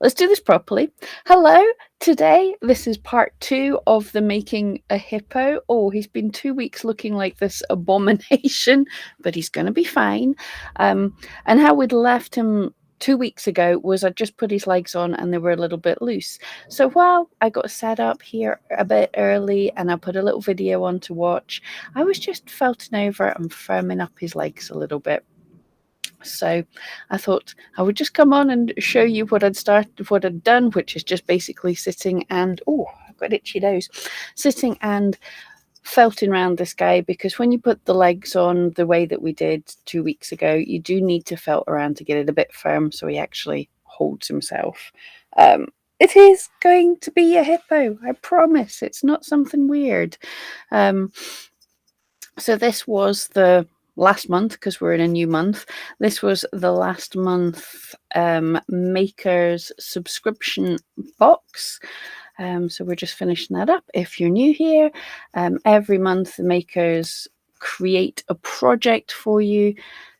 Let's do this properly. Hello, today this is part 2 of the making a hippo. Oh, he's been 2 weeks looking like this abomination, but he's gonna be fine. And how we'd left him 2 weeks ago was I just put his legs on and they were a little bit loose. So while I got set up here a bit early and I put a little video on to watch, I was just felting over and firming up his legs a little bit. So I thought I would just come on and show you what I'd done, which is just basically sitting and I've got itchy nose, sitting and felting around this guy, because when you put the legs on the way that we did 2 weeks ago, you do need to felt around to get it a bit firm so he actually holds himself. It is going to be a hippo, I promise. It's not something weird. So this was the last month, because we're in a new month. This was the last month Maker's subscription box. So we're just finishing that up. If you're new here, every month the Makers create a project for you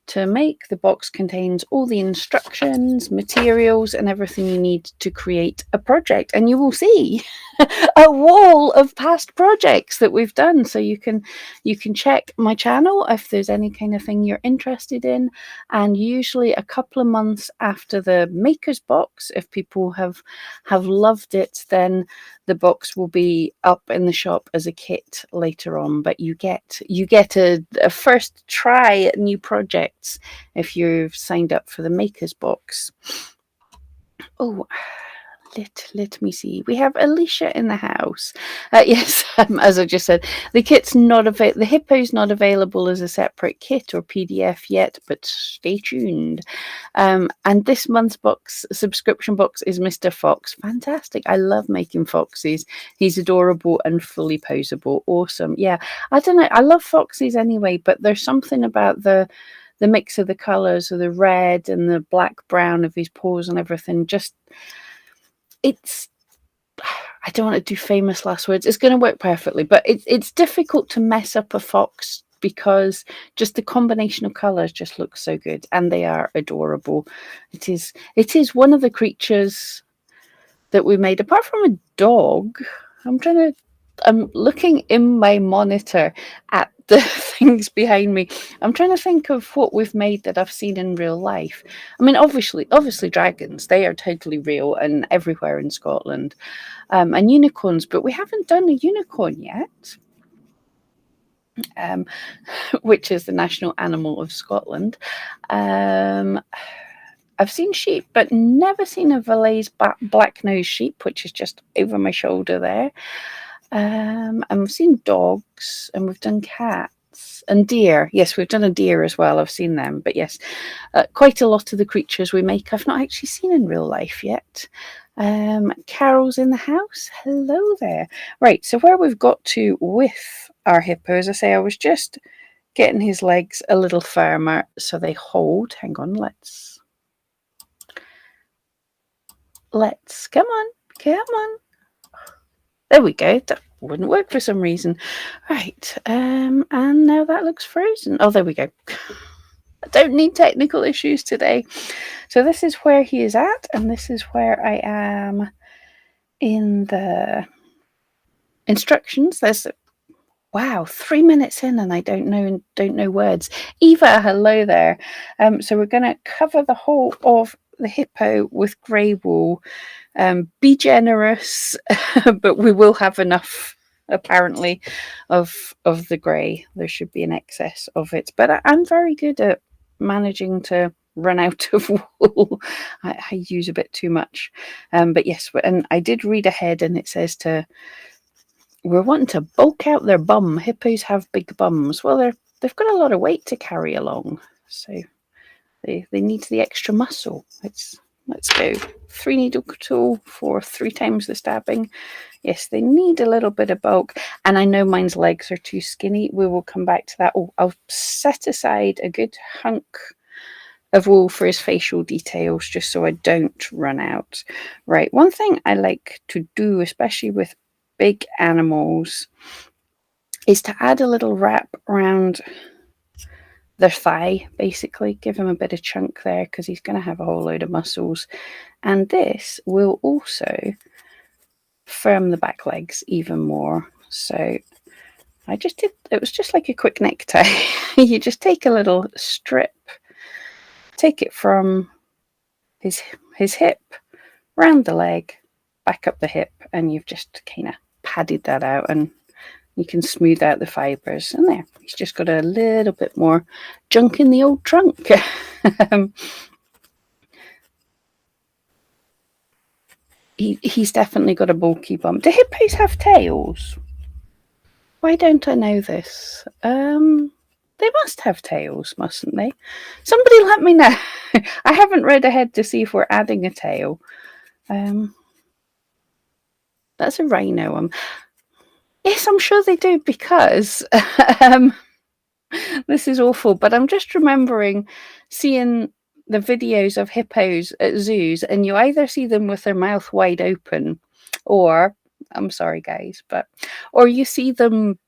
to make. The box contains all the instructions, materials, and everything you need to create a project. And you will see a wall of past projects that we've done. So you can check my channel if there's any kind of thing you're interested in. And usually a couple of months after the Maker's box, if people have loved it, then the box will be up in the shop as a kit later on. But you get a first try at new projects if you've signed up for the Maker's box. Oh, let me see. We have Alicia in the house. Yes, as I just said, the kit's not the hippo's not available as a separate kit or PDF yet, but stay tuned. And this month's subscription box is Mr. Fox. Fantastic. I love making foxes. He's adorable and fully posable. Awesome. Yeah, I don't know. I love foxes anyway, but there's something about the mix of the colors of the red and the black brown of his paws and everything. Just I don't want to do famous last words. It's going to work perfectly, but it's difficult to mess up a fox because just the combination of colors just looks so good, and they are adorable. It is one of the creatures that we made, apart from a dog. I'm looking in my monitor at the things behind me. I'm trying to think of what we've made that I've seen in real life. I mean, obviously dragons, they are totally real and everywhere in Scotland, and unicorns, but we haven't done a unicorn yet, which is the national animal of Scotland. I've seen sheep, but never seen a Valais black-nosed sheep, which is just over my shoulder there. And we've seen dogs, and we've done cats and deer. Yes, we've done a deer as well. I've seen them. But yes, quite a lot of the creatures we make I've not actually seen in real life yet. Carol's in the house. Hello there. Right, so where we've got to with our hippo, as I say, I was just getting his legs a little firmer so they hold. Hang on, let's come on. There we go. That wouldn't work for some reason. Right, and now that looks frozen. Oh, there we go. I don't need technical issues today. So this is where he is at, and this is where I am in the instructions. There's 3 minutes in, and I don't know words. Eva, hello there. So we're going to cover the whole of the hippo with grey wool. Be generous, but we will have enough, apparently, of the grey. There should be an excess of it, but I'm very good at managing to run out of wool. I use a bit too much, but yes, and I did read ahead, and it says we're wanting to bulk out their bum. Hippos have big bums. Well, they've got a lot of weight to carry along, so they need the extra muscle. Let's go. 3 needle tool for 3 times the stabbing. Yes, they need a little bit of bulk. And I know mine's legs are too skinny. We will come back to that. Oh, I'll set aside a good hunk of wool for his facial details, just so I don't run out. Right, one thing I like to do, especially with big animals, is to add a little wrap around their thigh, basically. Give him a bit of chunk there because he's going to have a whole load of muscles. And this will also firm the back legs even more. So I just did, it was just like a quick necktie. You just take a little strip, take it from his hip, round the leg, back up the hip, and you've just kind of padded that out, and you can smooth out the fibres. And there, he's just got a little bit more junk in the old trunk. He's definitely got a bulky bum. Do hippos have tails? Why don't I know this? They must have tails, mustn't they? Somebody let me know. I haven't read ahead to see if we're adding a tail. That's a rhino. Yes, I'm sure they do, because this is awful, but I'm just remembering seeing the videos of hippos at zoos, and you either see them with their mouth wide open, or, I'm sorry guys, or you see them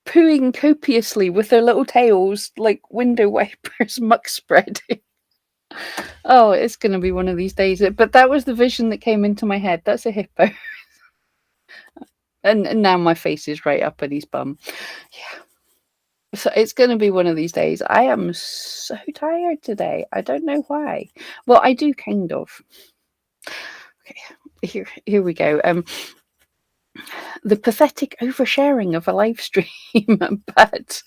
pooing copiously with their little tails like window wipers, muck spreading. Oh, it's going to be one of these days. But that was the vision that came into my head. That's a hippo. And now my face is right up at his bum. Yeah. So it's going to be one of these days. I am so tired today. I don't know why. Well, I do kind of. Okay, here we go. The pathetic oversharing of a live stream, but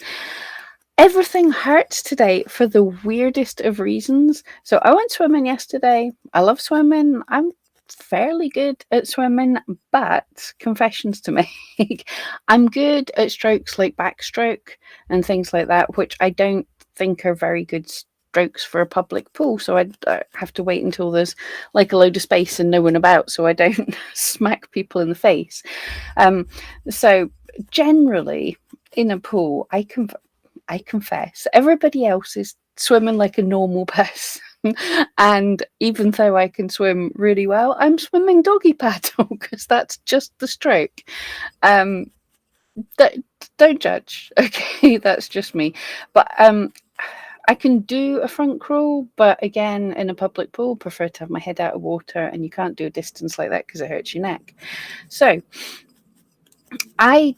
everything hurts today for the weirdest of reasons. So I went swimming yesterday. I love swimming. I'm fairly good at swimming, but confessions to make, I'm good at strokes like backstroke and things like that, which I don't think are very good strokes for a public pool. So I have to wait until there's like a load of space and no one about, so I don't smack people in the face. So generally in a pool, I confess, everybody else is swimming like a normal person. And even though I can swim really well, I'm swimming doggy paddle because that's just the stroke. Don't judge, okay? That's just me. But I can do a front crawl, but again, in a public pool, prefer to have my head out of water, and you can't do a distance like that because it hurts your neck. So I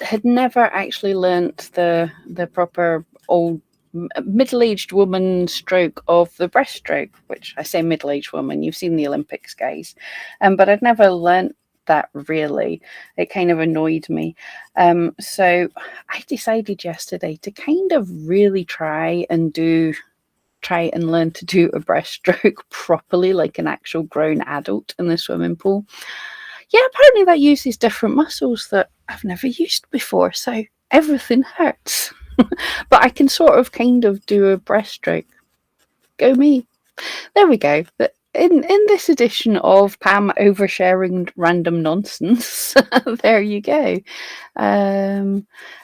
had never actually learnt the proper old middle-aged woman stroke of the breaststroke, which I say middle-aged woman, you've seen the Olympics, guys, but I'd never learnt that really. It kind of annoyed me. So I decided yesterday to kind of really try and learn to do a breaststroke properly, like an actual grown adult in the swimming pool. Yeah, apparently that uses different muscles that I've never used before, so everything hurts. But I can sort of kind of do a breaststroke. Go me. There we go. In this edition of Pam oversharing random nonsense, there you go.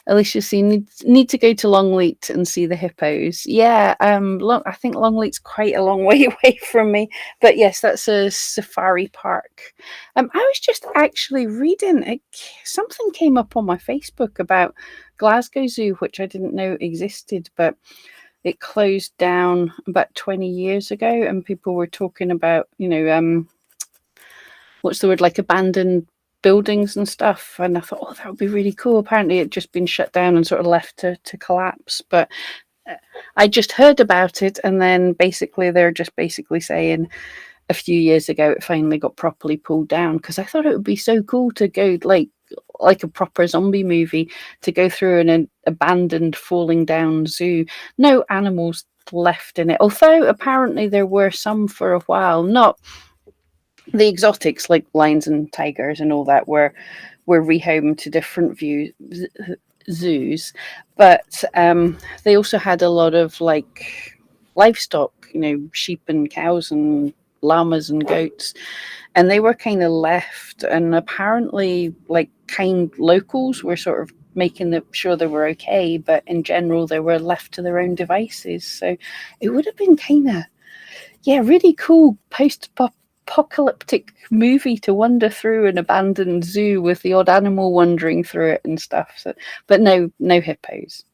Alicia C, need to go to Longleat and see the hippos. Yeah, I think Longleat's quite a long way away from me, but yes, that's a safari park. I was just actually reading, something came up on my Facebook about Glasgow Zoo, which I didn't know existed, but it closed down about 20 years ago, and people were talking about, what's the word, like abandoned buildings and stuff. And I thought, oh, that would be really cool. Apparently it'd just been shut down and sort of left to collapse. But I just heard about it, and then basically they're just basically saying a few years ago it finally got properly pulled down, because I thought it would be so cool to go like a proper zombie movie, to go through an abandoned falling down zoo. No animals left in it, although apparently there were some for a while. Not the exotics like lions and tigers and all that were rehomed to different zoos, but they also had a lot of like livestock, sheep and cows and llamas and goats, and they were kind of left, and apparently like kind locals were sort of making sure they were okay, but in general they were left to their own devices. So it would have been kind of really cool post-apocalyptic movie to wander through an abandoned zoo with the odd animal wandering through it and stuff. So, but no hippos.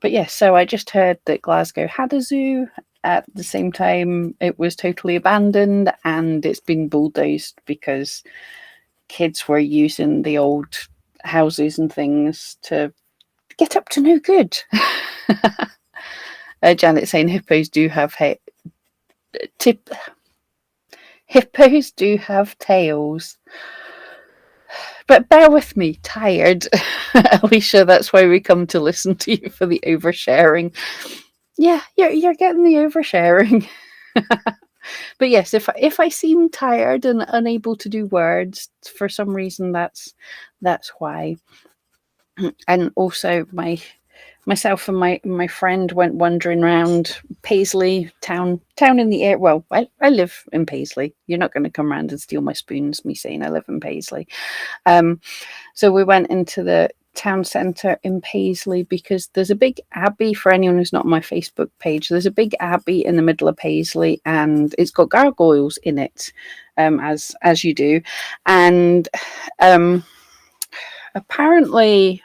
But yes, so I just heard that Glasgow had a zoo. At the same time, it was totally abandoned and it's been bulldozed because kids were using the old houses and things to get up to no good. Janet saying hippos do have hippos do have tails. But bear with me, tired. Alicia, that's why we come to listen to you for the oversharing. Yeah, you're getting the oversharing. But yes, if I seem tired and unable to do words for some reason, that's why. And also myself and my friend went wandering around Paisley town in the air. Well, I live in Paisley. You're not going to come around and steal my spoons, me saying I live in Paisley. So we went into the town centre in Paisley because there's a big abbey. For anyone who's not on my Facebook page, there's a big abbey in the middle of Paisley and it's got gargoyles in it, as you do. And apparently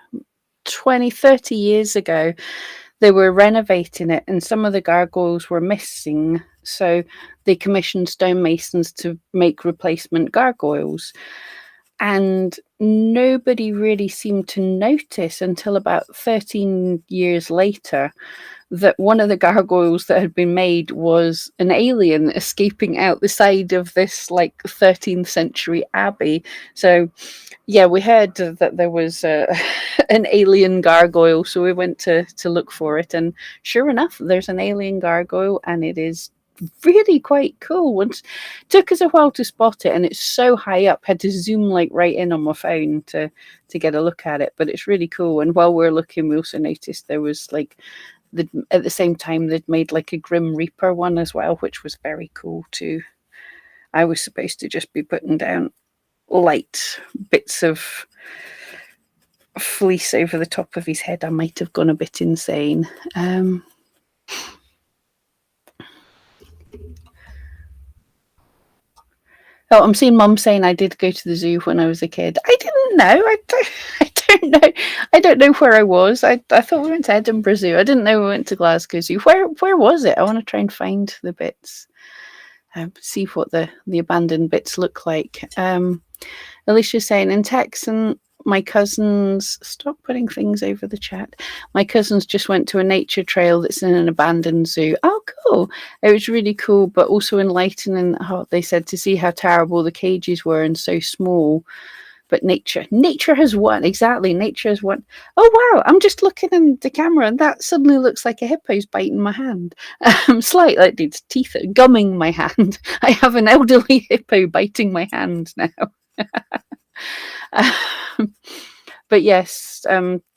20-30 years ago they were renovating it and some of the gargoyles were missing, so they commissioned stonemasons to make replacement gargoyles. And nobody really seemed to notice until about 13 years later that one of the gargoyles that had been made was an alien escaping out the side of this like 13th century abbey. So yeah, we heard that there was an alien gargoyle, so we went to look for it, and sure enough, there's an alien gargoyle, and it is really quite cool. It took us a while to spot it, and it's so high up. Had to zoom like right in on my phone to get a look at it, but it's really cool. And while we're looking, we also noticed there was like at the same time they'd made like a Grim Reaper one as well, which was very cool too. I was supposed to just be putting down light bits of fleece over the top of his head. I might have gone a bit insane. Oh, I'm seeing Mum saying I did go to the zoo when I was a kid. I didn't know. I don't know. I don't know where I was. I thought we went to Edinburgh Zoo. I didn't know we went to Glasgow Zoo. Where was it? I want to try and find the bits. See what the abandoned bits look like. Alicia's saying in Texan, my cousins, stop putting things over the chat. My cousins just went to a nature trail that's in an abandoned zoo. Oh, cool. It was really cool, but also enlightening. Oh, they said to see how terrible the cages were and so small. But nature has won. Exactly. Nature has won. Oh, wow. I'm just looking in the camera and that suddenly looks like a hippo's biting my hand. Slight, like its teeth are gumming my hand. I have an elderly hippo biting my hand now. But yes,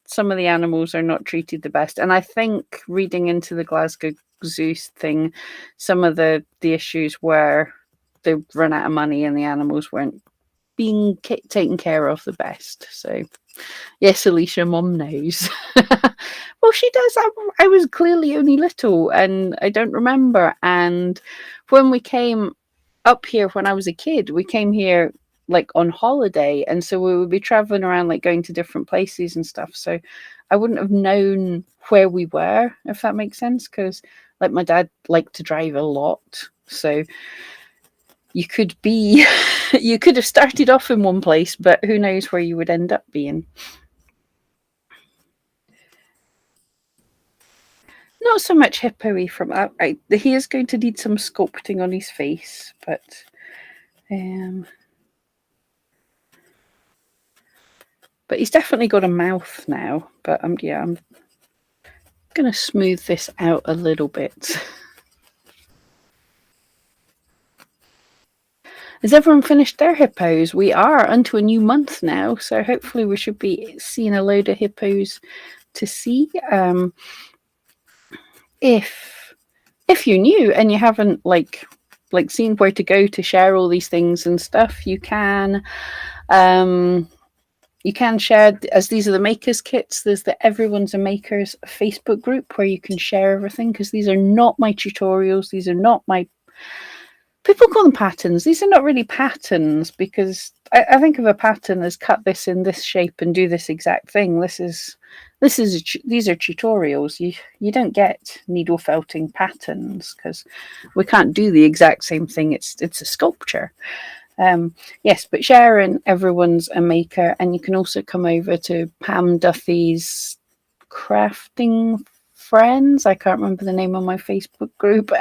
some of the animals are not treated the best. And I think reading into the Glasgow Zoo thing, some of the issues were they run out of money and the animals weren't being taken care of the best. So yes, Alicia, Mum knows. Well, she does. I was clearly only little and I don't remember. And when we came up here when I was a kid, we came here like on holiday, and so we would be traveling around like going to different places and stuff, so I wouldn't have known where we were, if that makes sense, because like my dad liked to drive a lot, so you could be you could have started off in one place, but who knows where you would end up being. Not so much hippo-y from he is going to need some sculpting on his face, but he's definitely got a mouth now. But I'm going to smooth this out a little bit. Has everyone finished their hippos? We are onto a new month now, so hopefully we should be seeing a load of hippos to see. If you're new and you haven't like seen where to go to share all these things and stuff, you can share, as these are the makers kits. There's the Everyone's a Makers Facebook group where you can share everything, because these are not my tutorials, these are not my people call them patterns. These are not really patterns, because I think of a pattern as cut this in this shape and do this exact thing. These are tutorials. You don't get needle felting patterns, because we can't do the exact same thing. It's a sculpture. Yes, but Sharon, everyone's a maker, and you can also come over to Pam Duffy's crafting friends. I can't remember the name of my Facebook group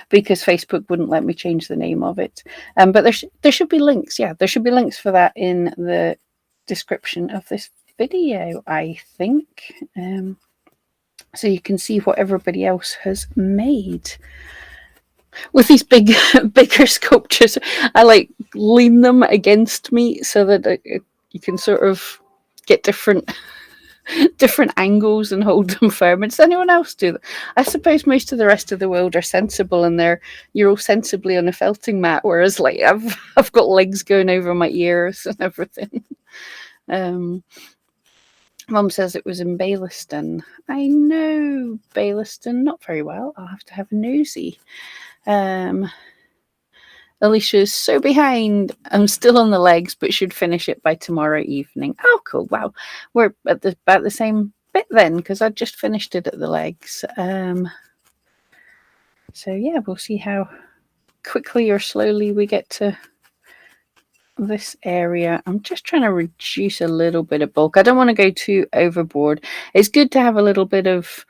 because Facebook wouldn't let me change the name of it. But there should be links. Yeah, there should be links for that in the description of this video, I think. So you can see what everybody else has made. With these bigger sculptures, I like lean them against me so that you can sort of get different angles and hold them firm. And does anyone else do that? I suppose most of the rest of the world are sensible, and you're all sensibly on a felting mat, whereas like I've got legs going over my ears and everything. Mum says it was in Bayliston. I know Bayliston not very well. I'll have to have a nosy. Alicia's so behind. I'm still on the legs, but should finish it by tomorrow evening. Oh, cool. Wow. We're at about the same bit then, because I just finished it at the legs. So yeah, we'll see how quickly or slowly we get to this area. I'm just trying to reduce a little bit of bulk. I don't want to go too overboard. It's good to have a little bit of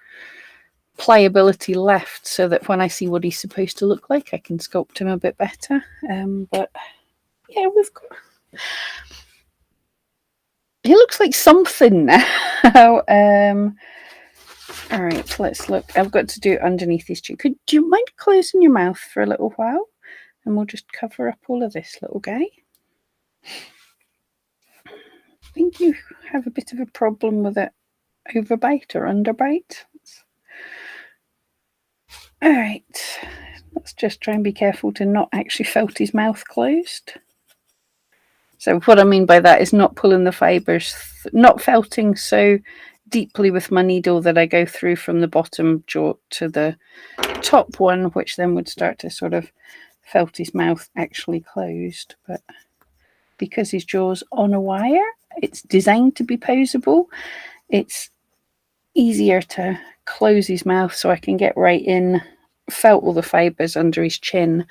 pliability left, so that when I see what he's supposed to look like, I can sculpt him a bit better. But yeah, we've got... He looks like something now. All right, let's look. I've got to do it underneath his chin. Do you mind closing your mouth for a little while? And we'll just cover up all of this little guy. I think you have a bit of a problem with it. Overbite or underbite. All right, let's just try and be careful to not actually felt his mouth closed. So what I mean by that is not pulling the fibres, not felting so deeply with my needle that I go through from the bottom jaw to the top one, which then would start to sort of felt his mouth actually closed. But because his jaw's on a wire, it's designed to be poseable. It's easier to close his mouth so I can get right in, felt all the fibres under his chin.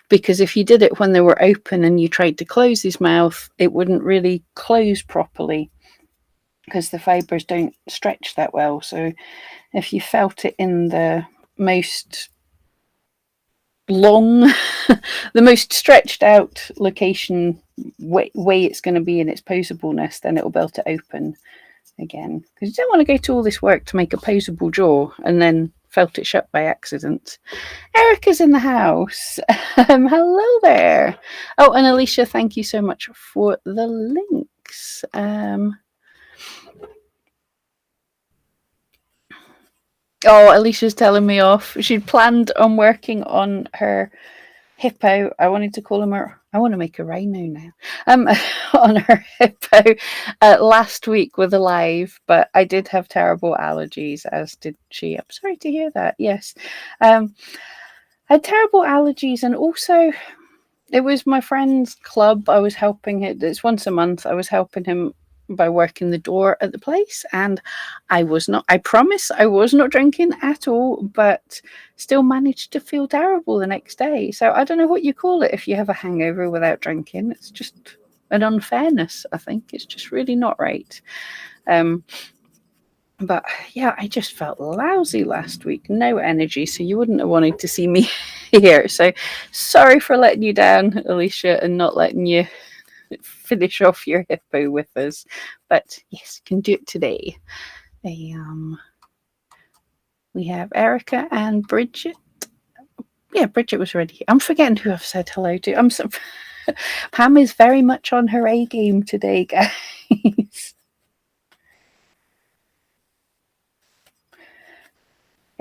Because if you did it when they were open and you tried to close his mouth, it wouldn't really close properly, because the fibres don't stretch that well. So if you felt it in the most long, the most stretched out location way it's going to be in its posableness, then it'll be able to open again. Because you don't want to go to all this work to make a posable jaw and then felt it shut by accident. Erica's in the house. Hello there. Oh, and Alicia, thank you so much for the links. Oh, Alicia's telling me off. She'd planned on working on her Hippo. I wanted to call him her. I want to make a rhino now. On her Hippo last week with a live, but I did have terrible allergies, as did she. I'm sorry to hear that. Yes, I had terrible allergies, and also it was my friend's club. I was helping it. It's once a month. I was helping him by working the door at the place, and I promise I was not drinking at all, but still managed to feel terrible the next day. So I don't know what you call it if you have a hangover without drinking. It's just an unfairness, I think. It's just really not right. But yeah, I just felt lousy last week. No energy, so you wouldn't have wanted to see me here. So sorry for letting you down, Alicia, and not letting you finish off your Hippo with us, but yes, can do it today. We have Erica and Bridget. Yeah, Bridget was already here. I'm forgetting who I've said hello to. I'm so Pam is very much on her A game today, guys.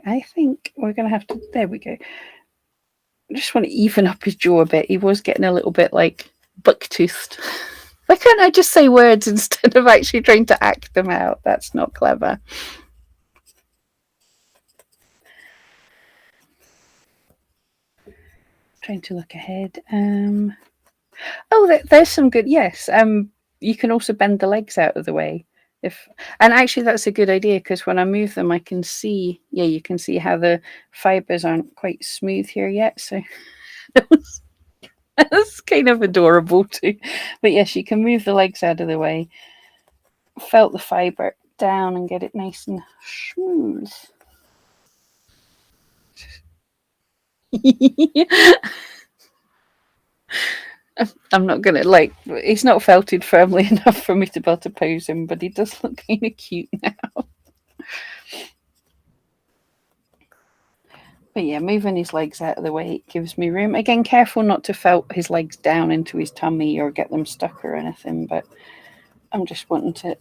I think we're gonna have to. There we go. I just want to even up his jaw a bit. He was getting a little bit like buck-toothed. Why can't I just say words instead of actually trying to act them out? That's not clever. trying to look ahead. Oh, there's some good. Yes. You can also bend the legs out of the way. And actually that's a good idea, because when I move them, I can see. Yeah, you can see how the fibers aren't quite smooth here yet. So that's kind of adorable too. But yes, you can move the legs out of the way, felt the fiber down, and get it nice and smooth. I'm not gonna he's not felted firmly enough for me to be able to pose him, but he does look kind of cute now. But yeah, moving his legs out of the way gives me room. Again, careful not to felt his legs down into his tummy or get them stuck or anything, but I'm just wanting to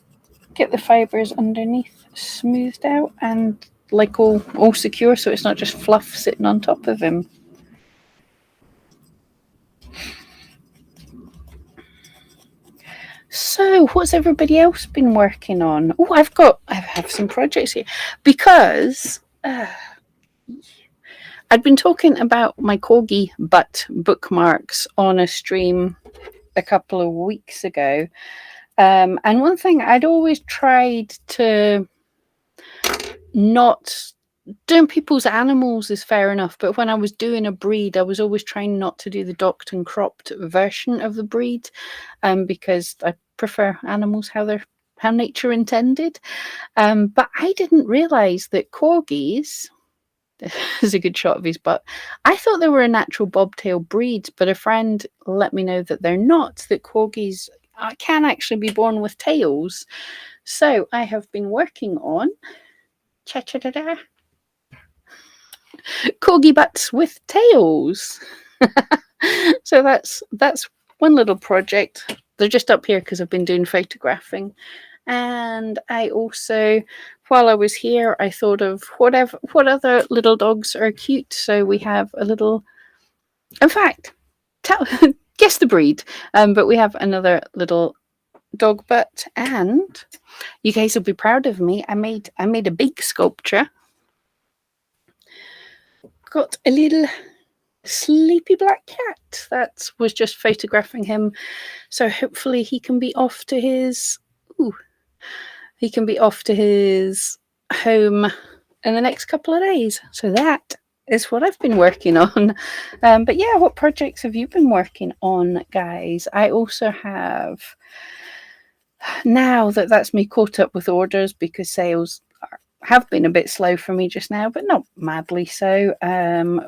get the fibres underneath smoothed out and all secure, so it's not just fluff sitting on top of him. So, what's everybody else been working on? Oh, I have some projects here, because I'd been talking about my corgi butt bookmarks on a stream a couple of weeks ago. And one thing I'd always tried to not doing people's animals is fair enough, but when I was doing a breed, I was always trying not to do the docked and cropped version of the breed, because I prefer animals how nature intended. But I didn't realize that corgis, is a good shot of his butt. I thought they were a natural bobtail breed, but a friend let me know that they're not, that corgis can actually be born with tails. So I have been working on corgi butts with tails. So that's one little project. They're just up here because I've been doing photographing. And I also, while I was here, I thought of what other little dogs are cute. So we have a little, in fact, guess the breed. But we have another little dog butt, and you guys will be proud of me. I made a big sculpture. Got a little sleepy black cat that was just photographing him. So hopefully he can be off to his home in the next couple of days. So that is what I've been working on. But yeah, what projects have you been working on, guys? I also have, now that that's me caught up with orders, because sales have been a bit slow for me just now, but not madly so.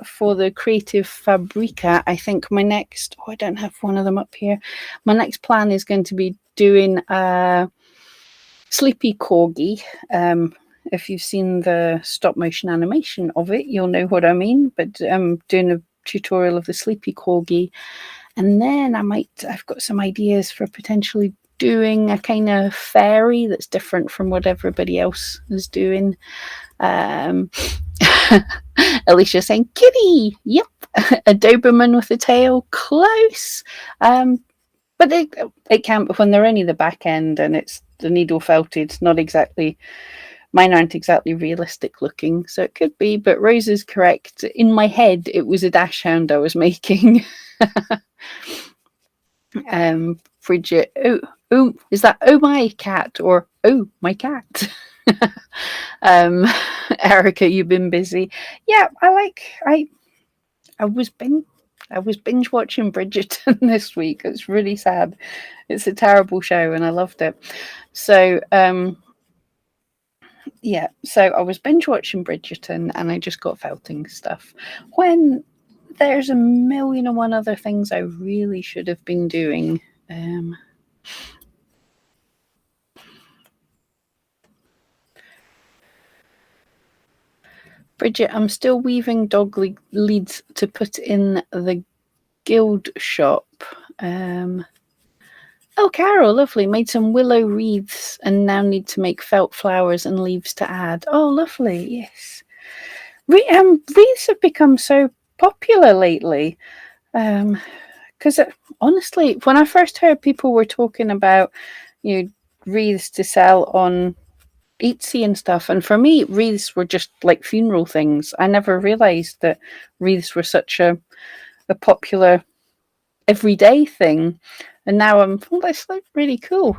For the Creative Fabrica, I think my next, I don't have one of them up here. My next plan is going to be doing a Sleepy Corgi. If you've seen the stop motion animation of it, you'll know what I mean. But I'm doing a tutorial of the Sleepy Corgi, and then I've got some ideas for potentially doing a kind of fairy that's different from what everybody else is doing. Alicia saying kitty, yep. A Doberman with a tail, close. But it can't, when they're only the back end and it's the needle felted, not exactly, mine aren't exactly realistic looking, so it could be. But Rose is correct. In my head, it was a dachshund I was making. Bridget, oh, is that oh my cat or oh my cat? Erica, you've been busy. Yeah, I was binge watching Bridgerton this week. It's really sad. It's a terrible show and I loved it. So yeah, so I was binge watching Bridgerton and I just got felting stuff, when there's a million and one other things I really should have been doing. Bridget, I'm still weaving dog leads to put in the guild shop. Oh, Carol, lovely. Made some willow wreaths and now need to make felt flowers and leaves to add. Oh, lovely. Yes. Wreaths have become so popular lately. Because honestly, when I first heard people were talking about, wreaths to sell on Etsy and stuff, and for me, wreaths were just like funeral things. I never realized that wreaths were such a a popular everyday thing. And now that's like really cool.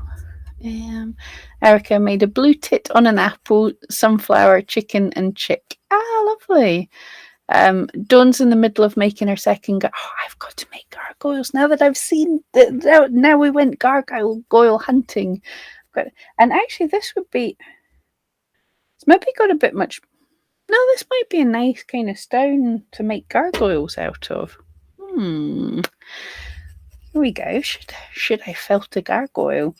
Erica made a blue tit on an apple, sunflower, chicken, and chick. Lovely. Dawn's in the middle of making her second. I've got to make gargoyles now that I've seen. Now we went gargoyle hunting, and actually this would be. It's maybe got a bit much. No, this might be a nice kind of stone to make gargoyles out of. Here we go. Should I felt a gargoyle?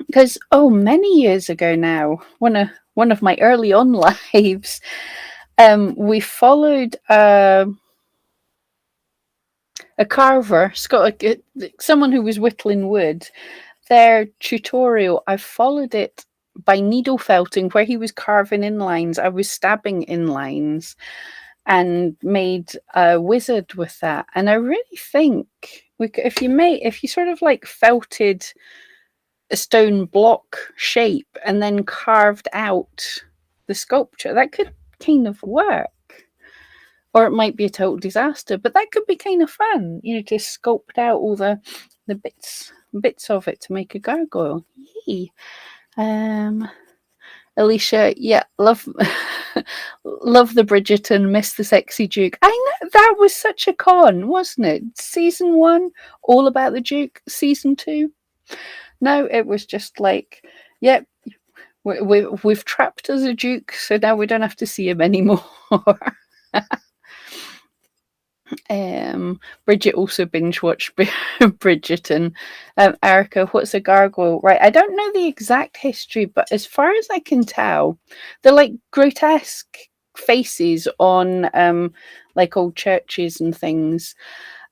Because many years ago now, one of my early on lives, we followed a carver, someone who was whittling wood. Their tutorial, I followed it by needle felting, where he was carving in lines. I was stabbing in lines, and made a wizard with that. And I really think if you sort of like felted a stone block shape and then carved out the sculpture, that could kind of work. Or it might be a total disaster, but that could be kind of fun, to sculpt out all the bits of it to make a gargoyle. Yay. Alicia, love love the Bridgerton, miss the sexy Duke. I know, that was such a con, wasn't it? Season 1, all about the Duke. Season 2, no, it was just like, yep, we've trapped as a Duke, so now we don't have to see him anymore. Bridget also binge watched Bridgerton. Erica, what's a gargoyle? Right, I don't know the exact history, but as far as I can tell, they're like grotesque faces on like old churches and things.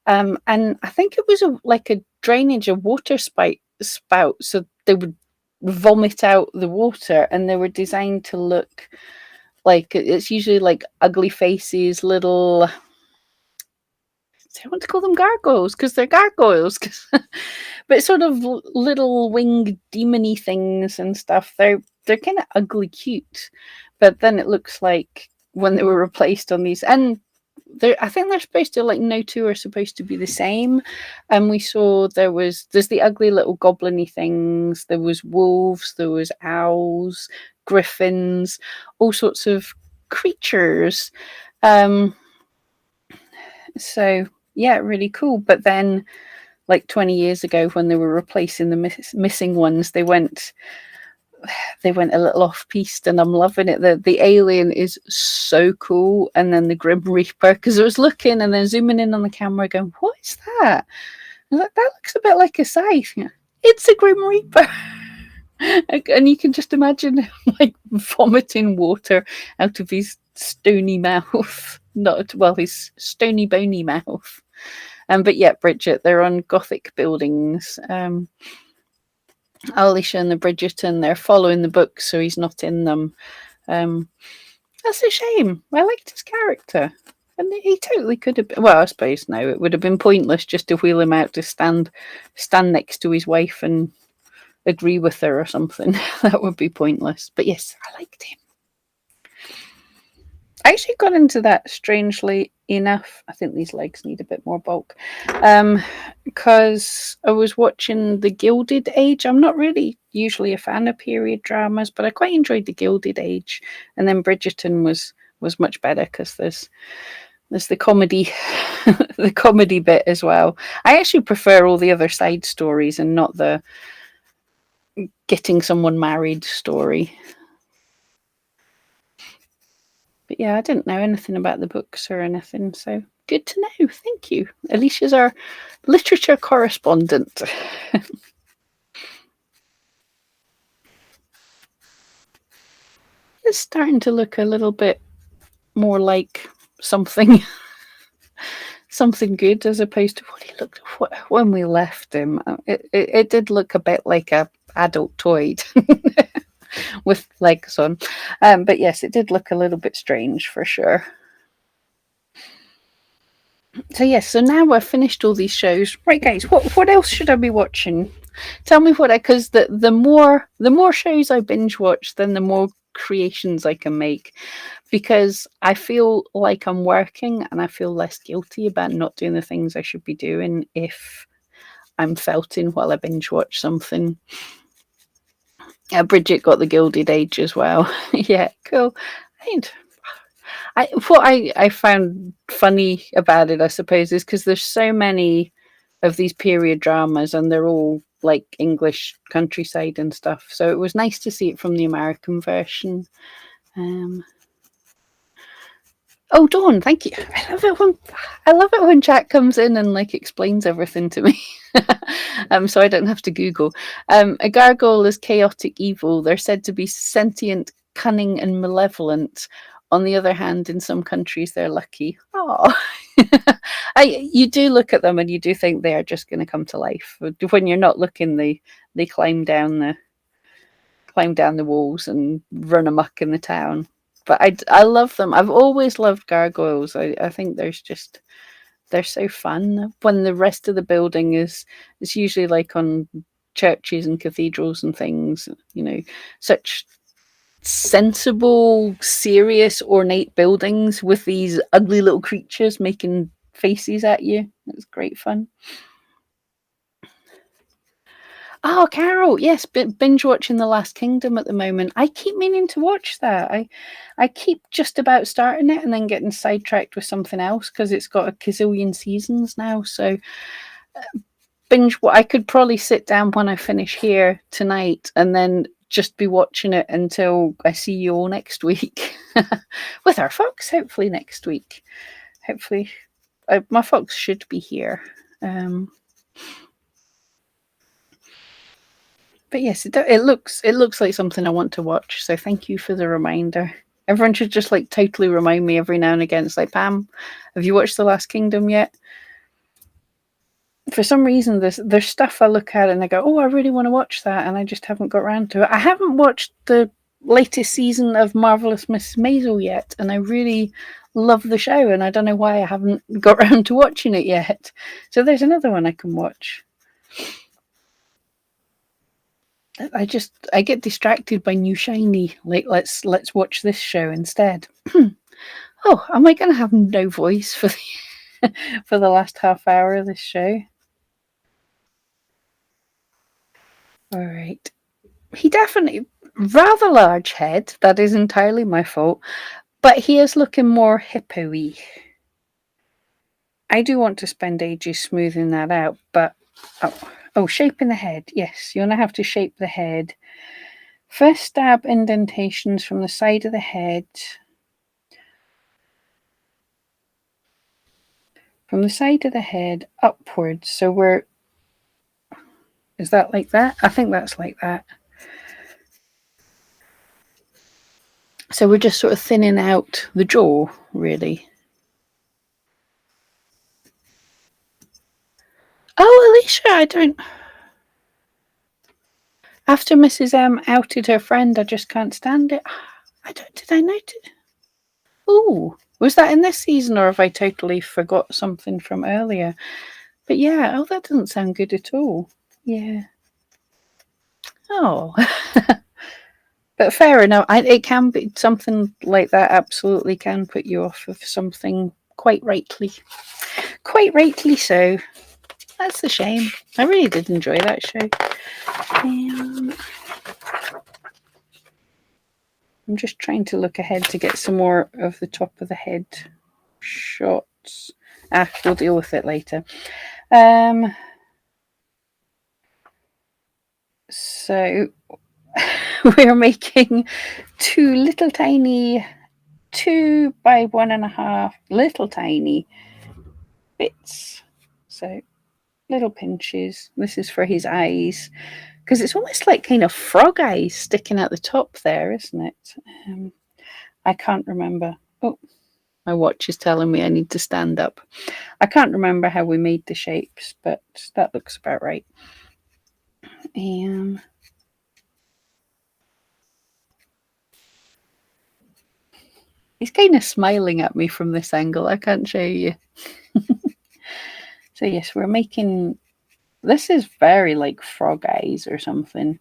And I think it was a drainage, a water spout, so they would vomit out the water, and they were designed to look like, it's usually like ugly faces, little, I want to call them gargoyles because they're gargoyles, but sort of little winged demony things and stuff. They're kind of ugly cute, but then it looks like when they were replaced on these, and I think they're supposed to, like, no two are supposed to be the same. And we saw there's the ugly little goblin-y things, there was wolves, there was owls, griffins, all sorts of creatures. So yeah, really cool. But then, like 20 years ago, when they were replacing the missing ones, they went a little off piste, and I'm loving it. The alien is so cool, and then the Grim Reaper, because I was looking and then zooming in on the camera, going, "What is that?" I was like, "That looks a bit like a scythe." It's a Grim Reaper. And you can just imagine him, like, vomiting water out of his stony mouth. His stony bony mouth. But yeah, Bridget, they're on Gothic buildings. Alicia and the Bridgerton, they're following the books, so he's not in them. That's a shame. I liked his character. And he totally could have been, well, I suppose no, it would have been pointless just to wheel him out to stand next to his wife and agree with her or something. That would be pointless. But yes, I liked him. I actually got into that, strangely enough. I think these legs need a bit more bulk. Because I was watching The Gilded Age. I'm not really usually a fan of period dramas, but I quite enjoyed The Gilded Age. And then Bridgerton was much better because there's the comedy, the comedy bit as well. I actually prefer all the other side stories and not the getting someone married story. But yeah, I didn't know anything about the books or anything, so good to know. Thank you. Alicia's our literature correspondent. It's starting to look a little bit more like something good, as opposed to what he looked when we left him. It did look a bit like a adult toy with legs on. But yes, it did look a little bit strange for sure. So yes, so now I've finished all these shows. Right, guys, what else should I be watching? Tell me because the more shows I binge watch, then the more creations I can make. because I feel like I'm working and I feel less guilty about not doing the things I should be doing if I'm felting while I binge watch something. Bridget got the Gilded Age as well. Yeah, cool. What I found funny about it, I suppose, is because there's so many of these period dramas and they're all like English countryside and stuff. So it was nice to see it from the American version. Um, oh, Dawn, thank you. I love it when chat comes in and like explains everything to me. So I don't have to Google. A gargoyle is chaotic evil. They're said to be sentient, cunning, and malevolent. On the other hand, in some countries, they're lucky. Oh, you do look at them and you do think they are just going to come to life. When you're not looking, they climb down the walls and run amok in the town. But I love them. I've always loved gargoyles. I think they're so fun. When the rest of the building is it's usually like on churches and cathedrals and things, such sensible, serious, ornate buildings with these ugly little creatures making faces at you. It's great fun. Oh, Carol, yes, binge watching The Last Kingdom at the moment. I keep meaning to watch that. I keep just about starting it and then getting sidetracked with something else because it's got a gazillion seasons now. So I could probably sit down when I finish here tonight and then just be watching it until I see you all next week with our folks. Hopefully next week. Hopefully, my folks should be here. But yes, it looks like something I want to watch. So thank you for the reminder. Everyone should just like totally remind me every now and again. It's like, Pam, have you watched The Last Kingdom yet? For some reason, there's stuff I look at and I go, oh, I really want to watch that, and I just haven't got around to it. I haven't watched the latest season of Marvelous Mrs. Maisel yet, and I really love the show, and I don't know why I haven't got around to watching it yet. So there's another one I can watch. I get distracted by new shiny. Like let's watch this show instead. Oh, am I going to have no voice for for the last half hour of this show? All right. He definitely rather large head. That is entirely my fault. But he is looking more hippo-y. I do want to spend ages smoothing that out, but shaping the head. Yes, you're gonna have to shape the head. First stab indentations from the side of the head. From the side of the head upwards. So is that like that? I think that's like that. So we're just sort of thinning out the jaw, really. Oh, Alicia, I don't. After Mrs. M outed her friend, I just can't stand it. Did I notice? Ooh, was that in this season, or have I totally forgot something from earlier? But yeah, that doesn't sound good at all. Yeah. Oh. But fair enough. It can be something like that. Absolutely can put you off of something quite rightly so. That's a shame. I really did enjoy that show. I'm just trying to look ahead to get some more of the top of the head shots. We'll deal with it later. So we're making two little tiny 2 by 1.5 little tiny bits. So little pinches. This is for his eyes because it's almost like kind of frog eyes sticking out the top there, isn't it? I can't remember. Oh, my watch is telling me I need to stand up. I can't remember how we made the shapes, but that looks about right. He's kind of smiling at me from this angle. I can't show you. So yes, we're making. This is very like frog eyes or something.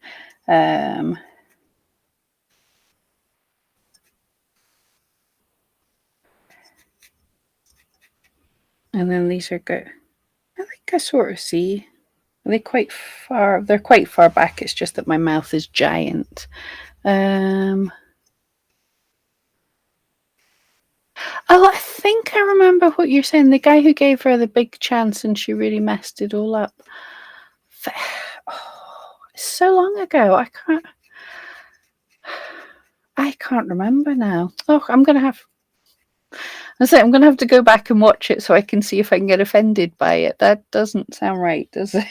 And then these are good. I think I sort of see. Are they quite far? They're quite far back. It's just that my mouth is giant. Oh, I think I remember what you're saying. The guy who gave her the big chance and she really messed it all up. Oh, so long ago. I can't remember now. Oh, I'm gonna have to go back and watch it so I can see if I can get offended by it. That doesn't sound right, does it?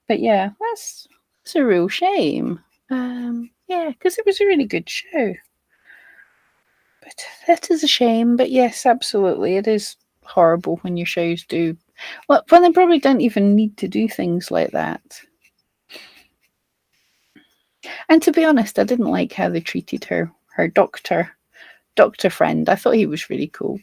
But yeah, that's a real shame. Yeah, because it was a really good show. But that is a shame. But yes, absolutely, it is horrible when your shows do. Well, when they probably don't even need to do things like that. And to be honest, I didn't like how they treated her doctor friend. I thought he was really cool.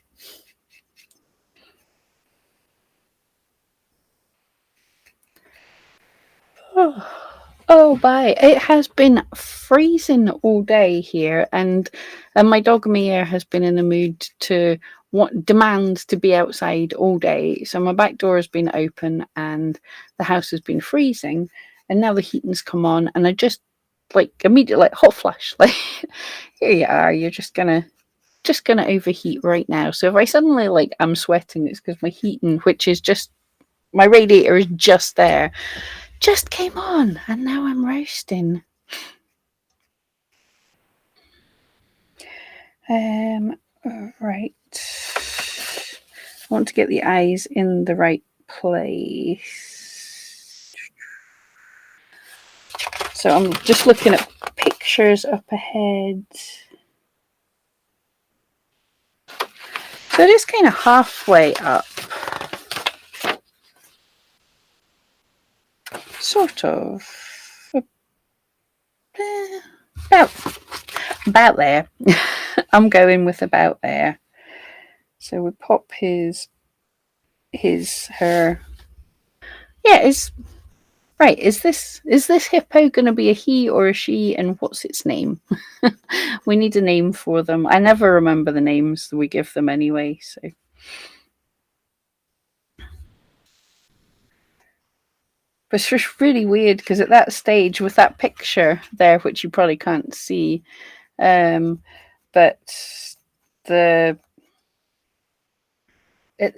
Oh, bye. It has been freezing all day here, and my dog Mia has been in the mood to demands to be outside all day. So my back door has been open, and the house has been freezing, and now the heating's come on, and I just like immediately like hot flash, like here you are. You're just gonna overheat right now. So if I suddenly like I'm sweating, it's because my heating, which is just my radiator is just there, just came on, and now I'm roasting. Right. I want to get the eyes in the right place. So I'm just looking at pictures up ahead. So it is kind of halfway up. Sort of. About there. I'm going with about there. So we pop her. Yeah, is right. Is this hippo going to be a he or a she, and what's its name? We need a name for them. I never remember the names we give them anyway. So. But it's just really weird because at that stage with that picture there, which you probably can't see, but it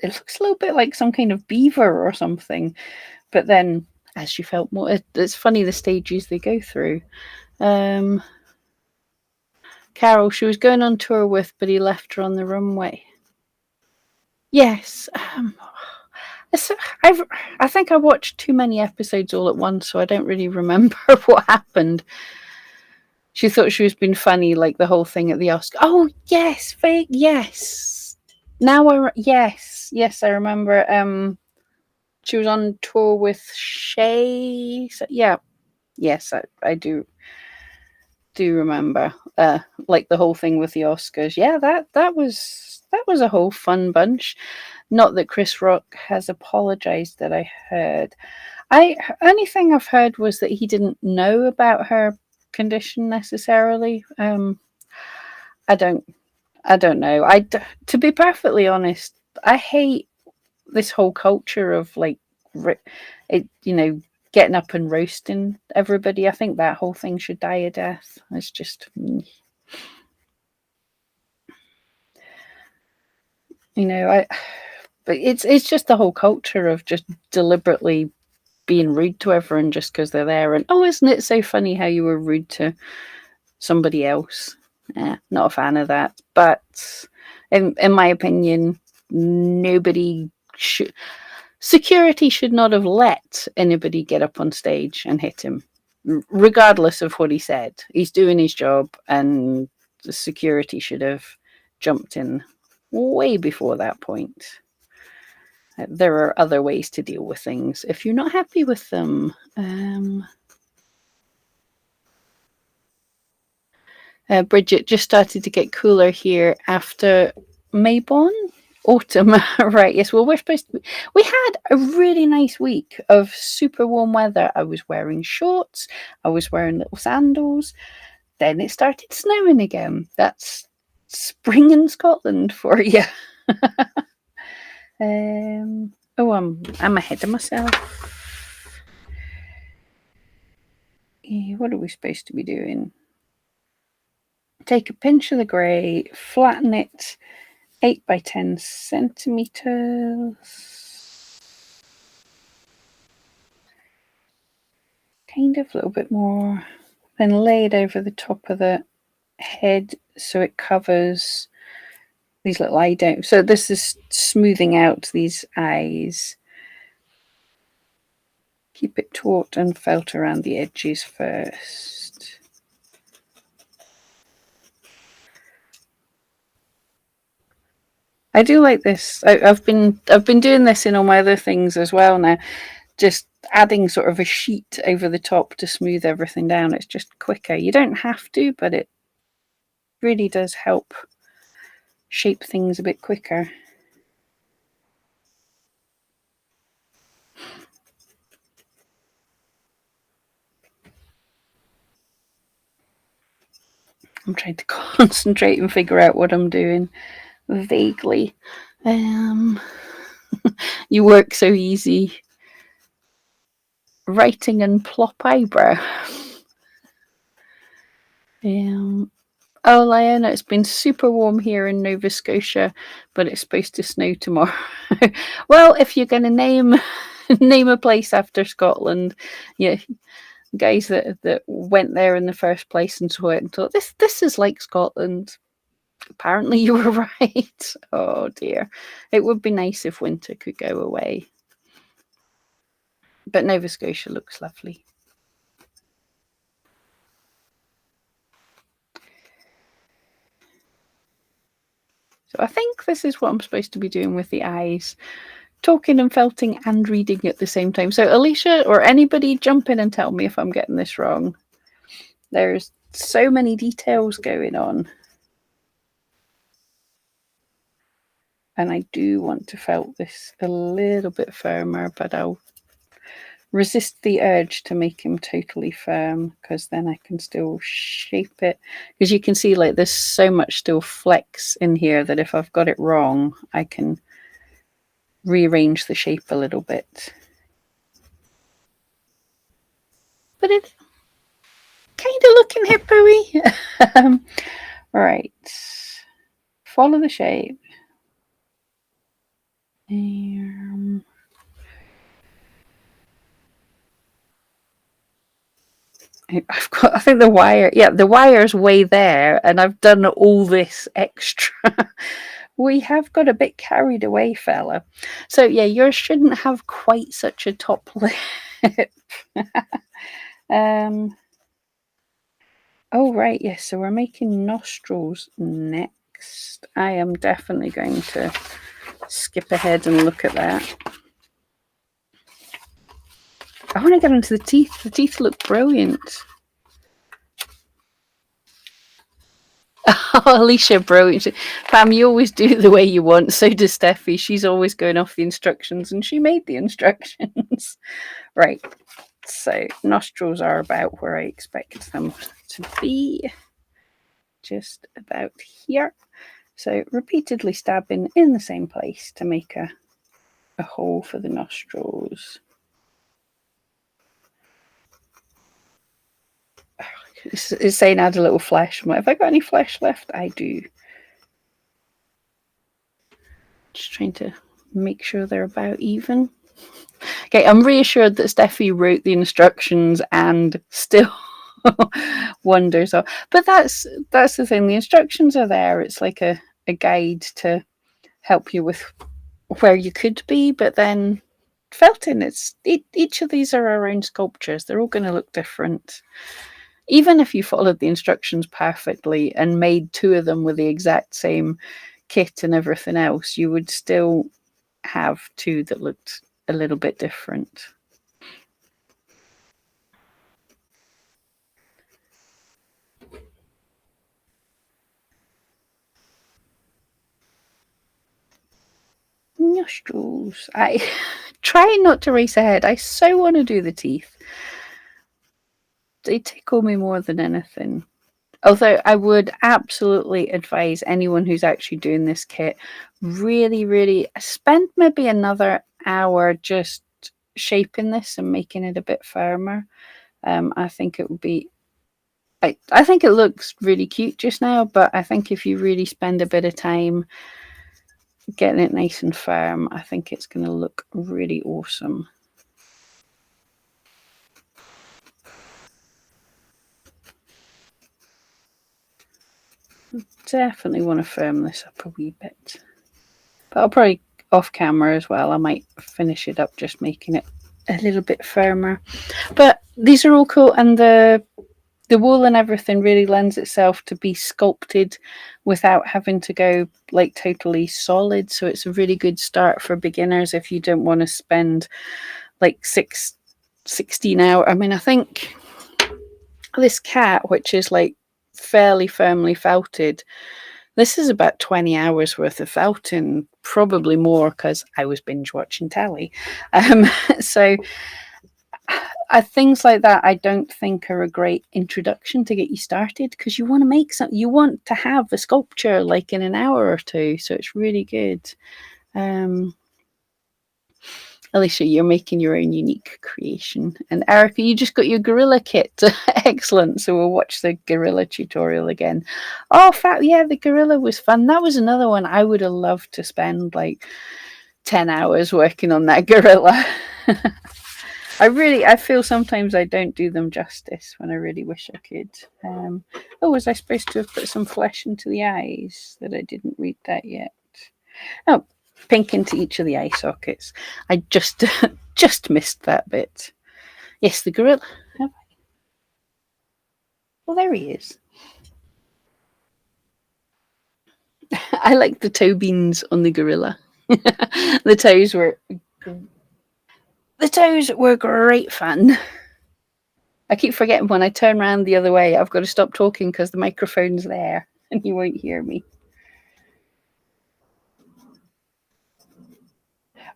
looks a little bit like some kind of beaver or something. But then, as she felt more, it's funny the stages they go through. Carol, she was going on tour with, but he left her on the runway. Yes. I think I watched too many episodes all at once, so I don't really remember what happened. She thought she was being funny, like the whole thing at the Oscar. Oh yes, fake. Yes. Now yes, I remember. She was on tour with Shay. So, yeah, yes, I do remember. Like the whole thing with the Oscars. Yeah, that was a whole fun bunch. Not that Chris Rock has apologized that I heard. Only thing I've heard was that he didn't know about her condition necessarily. I don't know. To be perfectly honest, I hate this whole culture of like getting up and roasting everybody. I think that whole thing should die a death. It's just but it's just the whole culture of just deliberately being rude to everyone just because they're there. And oh, isn't it so funny how you were rude to somebody else? Not a fan of that. But in my opinion, security should not have let anybody get up on stage and hit him, regardless of what he said. He's doing his job, and the security should have jumped in way before that point. There are other ways to deal with things if you're not happy with them. Bridget, just started to get cooler here after Maybon. Autumn, right? Yes. Well, we had a really nice week of super warm weather. I was wearing shorts. I was wearing little sandals. Then it started snowing again. That's spring in Scotland for you. Oh, I'm ahead of myself. What are we supposed to be doing? Take a pinch of the grey, flatten it 8 by 10 centimeters. Kind of a little bit more. Then lay it over the top of the head so it covers these little eye down. So this is smoothing out these eyes. Keep it taut and felt around the edges first. I do like this. I've been doing this in all my other things as well now. Just adding sort of a sheet over the top to smooth everything down. It's just quicker. You don't have to, but it really does help shape things a bit quicker. I'm trying to concentrate and figure out what I'm doing vaguely. You work so easy. Writing and plop eyebrow. Oh, Lionel, it's been super warm here in Nova Scotia, but it's supposed to snow tomorrow. Well, if you're going to name a place after Scotland, yeah, guys that went there in the first place and saw it and thought this is like Scotland. Apparently, you were right. Oh dear, it would be nice if winter could go away, but Nova Scotia looks lovely. So I think this is what I'm supposed to be doing with the eyes. Talking and felting and reading at the same time. So Alicia or anybody jump in and tell me if I'm getting this wrong. There's so many details going on. And I do want to felt this a little bit firmer, but I'll resist the urge to make him totally firm because then I can still shape it. Because you can see like there's so much still flex in here that if I've got it wrong, I can rearrange the shape a little bit. But it's kind of looking hippo-y. Right. Follow the shape. I think the wire's way there, and I've done all this extra. We have got a bit carried away, fella. So yeah, yours shouldn't have quite such a top lip. Oh right, yes. So we're making nostrils next. I am definitely going to skip ahead and look at that. I want to get into the teeth. The teeth look brilliant. Oh, Alicia, brilliant. Pam, you always do it the way you want. So does Steffi. She's always going off the instructions, and she made the instructions. Right. So nostrils are about where I expect them to be. Just about here. So repeatedly stabbing in the same place to make a hole for the nostrils. It's saying add a little flesh. Have I got any flesh left? I do. Just trying to make sure they're about even. Okay, I'm reassured that Steffi wrote the instructions and still wonders. But that's the thing. The instructions are there. It's like a guide to help you with where you could be. But then felting, each of these are our own sculptures. They're all going to look different. Even if you followed the instructions perfectly and made two of them with the exact same kit and everything else, you would still have two that looked a little bit different. Nostrils. I try not to race ahead. I so want to do the teeth. They tickle me more than anything. Although I would absolutely advise anyone who's actually doing this kit, really, really spend maybe another hour just shaping this and making it a bit firmer. I think it would be. I think it looks really cute just now, but I think if you really spend a bit of time getting it nice and firm, I think it's going to look really awesome. Definitely want to firm this up a wee bit. But I'll probably off camera as well. I might finish it up just making it a little bit firmer. But these are all cool, and the wool and everything really lends itself to be sculpted without having to go like totally solid. So it's a really good start for beginners if you don't want to spend like 16 hours. I mean, I think this cat, which is like fairly firmly felted, this is about 20 hours worth of felting, probably more because I was binge watching telly. So things like that I don't think are a great introduction to get you started, because you want to make something, you want to have a sculpture like in an hour or two, so it's really good. Alicia, you're making your own unique creation, and Erica, you just got your gorilla kit. Excellent. So we'll watch the gorilla tutorial again. Oh, yeah, the gorilla was fun. That was another one I would have loved to spend like 10 hours working on that gorilla. I feel sometimes I don't do them justice when I really wish I could. Oh, was I supposed to have put some flesh into the eyes? That I didn't read that yet. Oh, pink into each of the eye sockets. I just just missed that bit. Yes, the gorilla. Well, there he is. I like the toe beans on the gorilla. The toes were great fun. I keep forgetting when I turn around the other way, I've got to stop talking because the microphone's there and you won't hear me.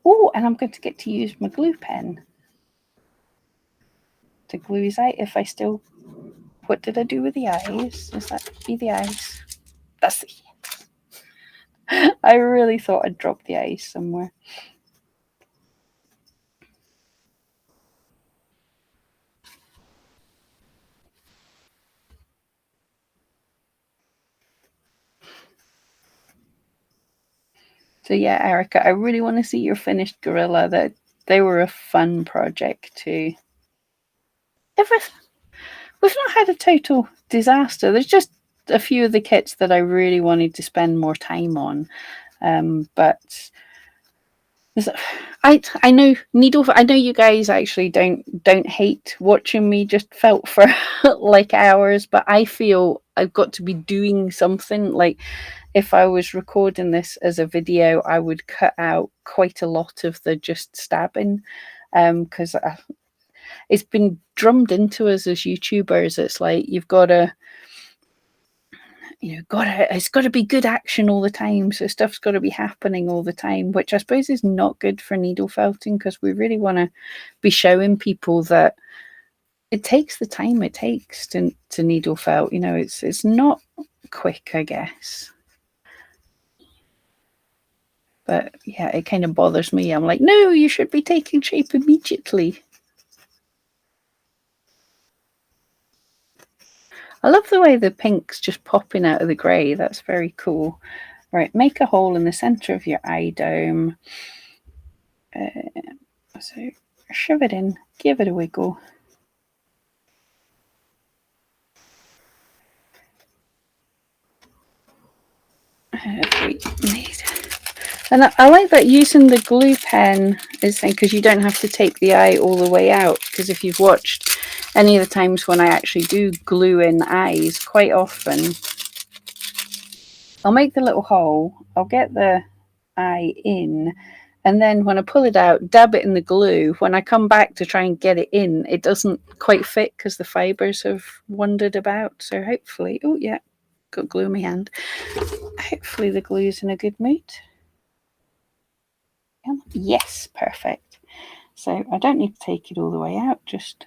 Oh, and I'm going to get to use my glue pen to glue his eye. If I still, what did I do with the eyes? Does that be the eyes? That's the. I really thought I'd dropped the eyes somewhere. So yeah, Erica, I really want to see your finished gorilla. That they were a fun project too. We've not had a total disaster. There's just a few of the kits that I really wanted to spend more time on, but I know needle. I know you guys actually don't hate watching me just felt for like hours, but I feel I've got to be doing something. Like if I was recording this as a video, I would cut out quite a lot of the just stabbing, because it's been drummed into us as YouTubers. It's like you've got to, it's got to be good action all the time. So stuff's got to be happening all the time, which I suppose is not good for needle felting, because we really want to be showing people that it takes the time it takes to needle felt. It's not quick, I guess. But yeah, it kind of bothers me. I'm like, no, you should be taking shape immediately. I love the way the pink's just popping out of the grey. That's very cool. Right, make a hole in the centre of your eye dome. So shove it in, give it a wiggle. And I like that using the glue pen is because you don't have to take the eye all the way out. Because if you've watched any of the times when I actually do glue in eyes, quite often I'll make the little hole, I'll get the eye in, and then when I pull it out, dab it in the glue. When I come back to try and get it in, it doesn't quite fit because the fibres have wandered about. So hopefully, oh yeah, got glue in my hand. Hopefully the glue's in a good mood. Yes, perfect. So I don't need to take it all the way out, just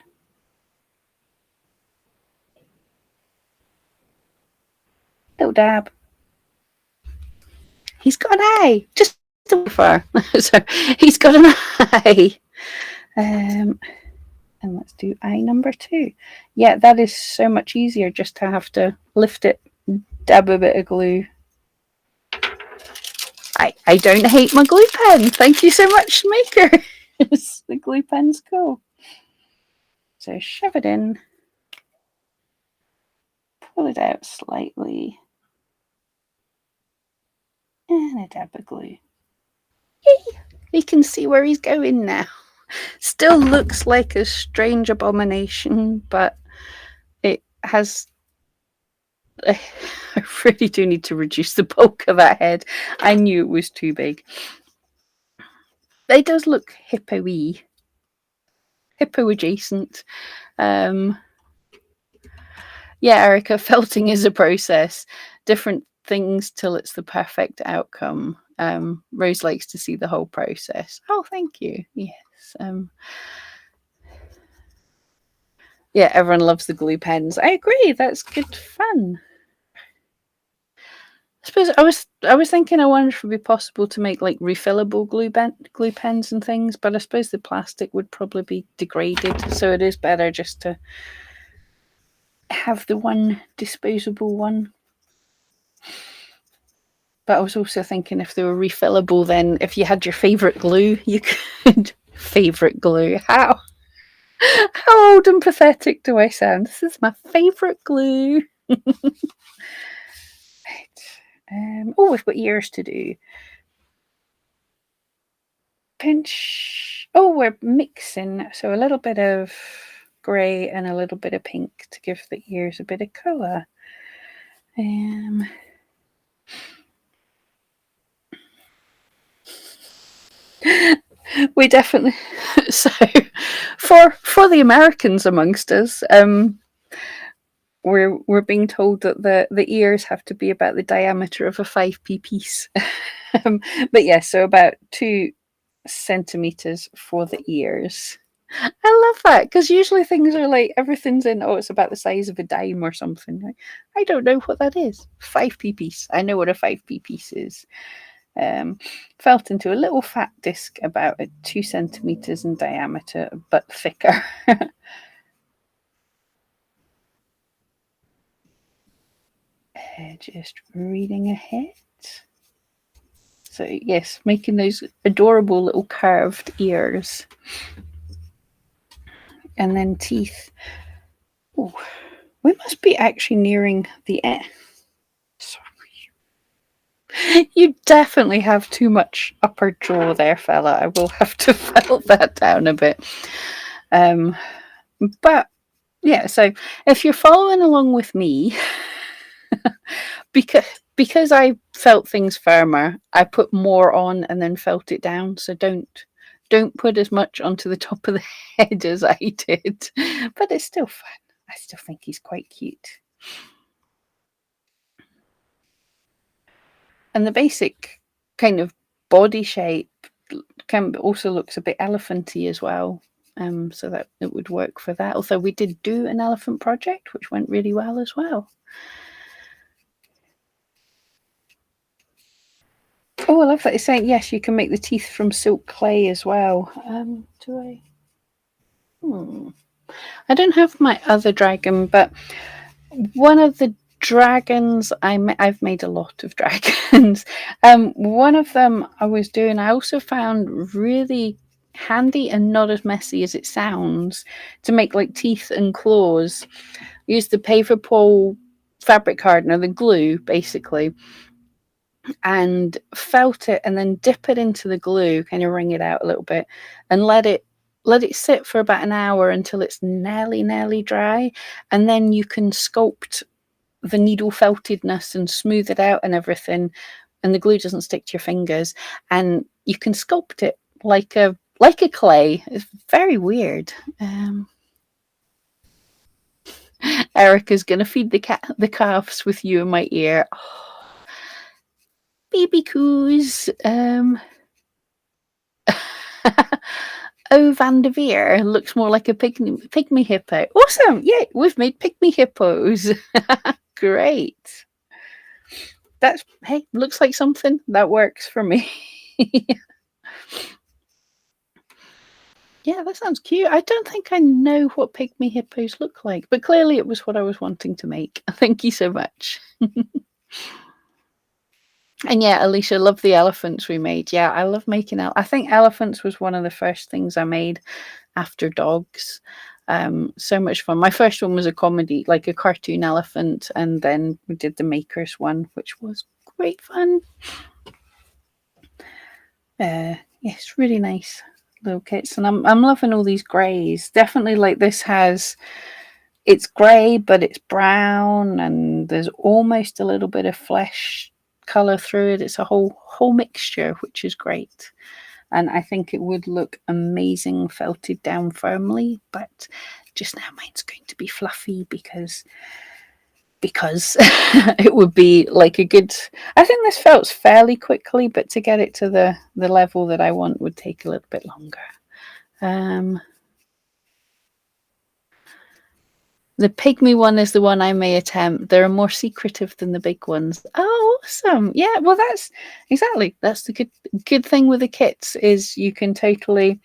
Little dab. He's got an eye. Just a far. So he's got an eye. And let's do eye number 2. Yeah, that is so much easier just to have to lift it, dab a bit of glue. I don't hate my glue pen. Thank you so much, Maker. The glue pen's cool. So shove it in. Pull it out slightly. And a dab of glue. Yay! You can see where he's going now. Still looks like a strange abomination, but it has... I really do need to reduce the bulk of that head. I knew it was too big. It does look hippo-y. Hippo adjacent. Yeah, Erica, felting is a process. Different things till it's the perfect outcome. Rose likes to see the whole process. Oh, thank you. Yes. Yeah, everyone loves the glue pens. I agree. That's good fun. I suppose I was thinking, I wonder if it would be possible to make like refillable glue pens and things, but I suppose the plastic would probably be degraded, so it is better just to have the one disposable one. But I was also thinking, if they were refillable, then if you had your favourite glue, you could... Favourite glue? How old and pathetic do I sound? This is my favourite glue. Right. Oh, we've got ears to do. Pinch. Oh, we're mixing. So a little bit of grey and a little bit of pink to give the ears a bit of colour. We definitely... So for the Americans amongst us, we're being told that the ears have to be about the diameter of a 5p piece. But yeah, so about 2 centimeters for the ears. I love that, because usually things are like, everything's in, oh, it's about the size of a dime or something. I don't know what that is. 5p piece. I know what a 5p piece is. Felt into a little fat disc about 2 centimeters in diameter, but thicker. Just reading ahead. So yes, making those adorable little curved ears. And then teeth. Oh, we must be actually nearing the end. Sorry. You definitely have too much upper jaw there, fella. I will have to file that down a bit. But yeah, so if you're following along with me, because I felt things firmer, I put more on and then felt it down. So don't put as much onto the top of the head as I did. But it's still fun. I still think he's quite cute. And the basic kind of body shape also looks a bit elephanty as well. So that it would work for that. Although we did do an elephant project, which went really well as well. Oh, I love that it's saying, yes, you can make the teeth from silk clay as well. Do I? I don't have my other dragon, but one of the dragons I've made a lot of dragons. One of them I was doing, I also found really handy and not as messy as it sounds to make like teeth and claws. Use the paper pole fabric hardener, the glue basically, and felt it and then dip it into the glue, kind of wring it out a little bit and let it sit for about an hour until it's nearly dry, and then you can sculpt the needle feltedness and smooth it out and everything, and the glue doesn't stick to your fingers, and you can sculpt it like a clay. It's very weird. Erica's gonna feed the calves with you in my ear. Oh, baby coos. Oh, Van der Veer looks more like a pygmy hippo. Awesome! Yeah, we've made pygmy hippos. Great. That's, hey, looks like something that works for me. Yeah, that sounds cute. I don't think I know what pygmy hippos look like, but clearly it was what I was wanting to make. Thank you so much. And yeah, Alicia, love the elephants we made. Yeah, I love making I think elephants was one of the first things I made after dogs. So much fun. My first one was a comedy, like a cartoon elephant, and then we did the makers one, which was great fun. Yes, really nice little kits, and I'm loving all these greys. Definitely, like this has, it's grey, but it's brown, and there's almost a little bit of flesh color through it. It's a whole mixture, which is great. And I think it would look amazing felted down firmly, but just now mine's going to be fluffy because it would be like a good, I think this felts fairly quickly, but to get it to the level that I want would take a little bit longer. The pygmy one is the one I may attempt. They're more secretive than the big ones. Oh, awesome. Yeah, well that's exactly. That's the good thing with the kits is you can totally,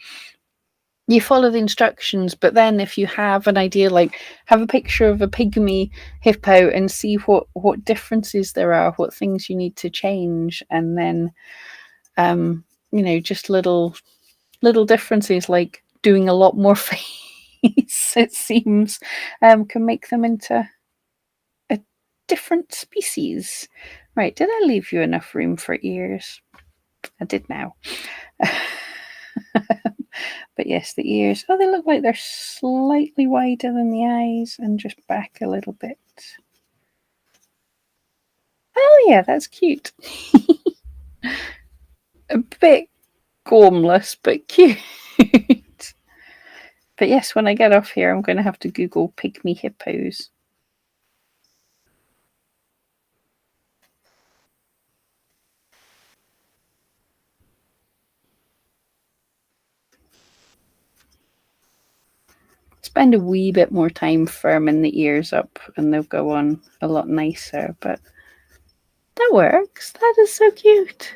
you follow the instructions, but then if you have an idea, like have a picture of a pygmy hippo and see what differences there are, what things you need to change, and then just little differences like doing a lot more face, it seems, can make them into a different species. Right, did I leave you enough room for ears? I did now. But yes, the ears, oh, they look like they're slightly wider than the eyes and just back a little bit. Oh yeah, that's cute. A bit gormless, but cute. But yes, when I get off here, I'm going to have to Google pygmy hippos. Spend a wee bit more time firming the ears up and they'll go on a lot nicer, but that works. That is so cute.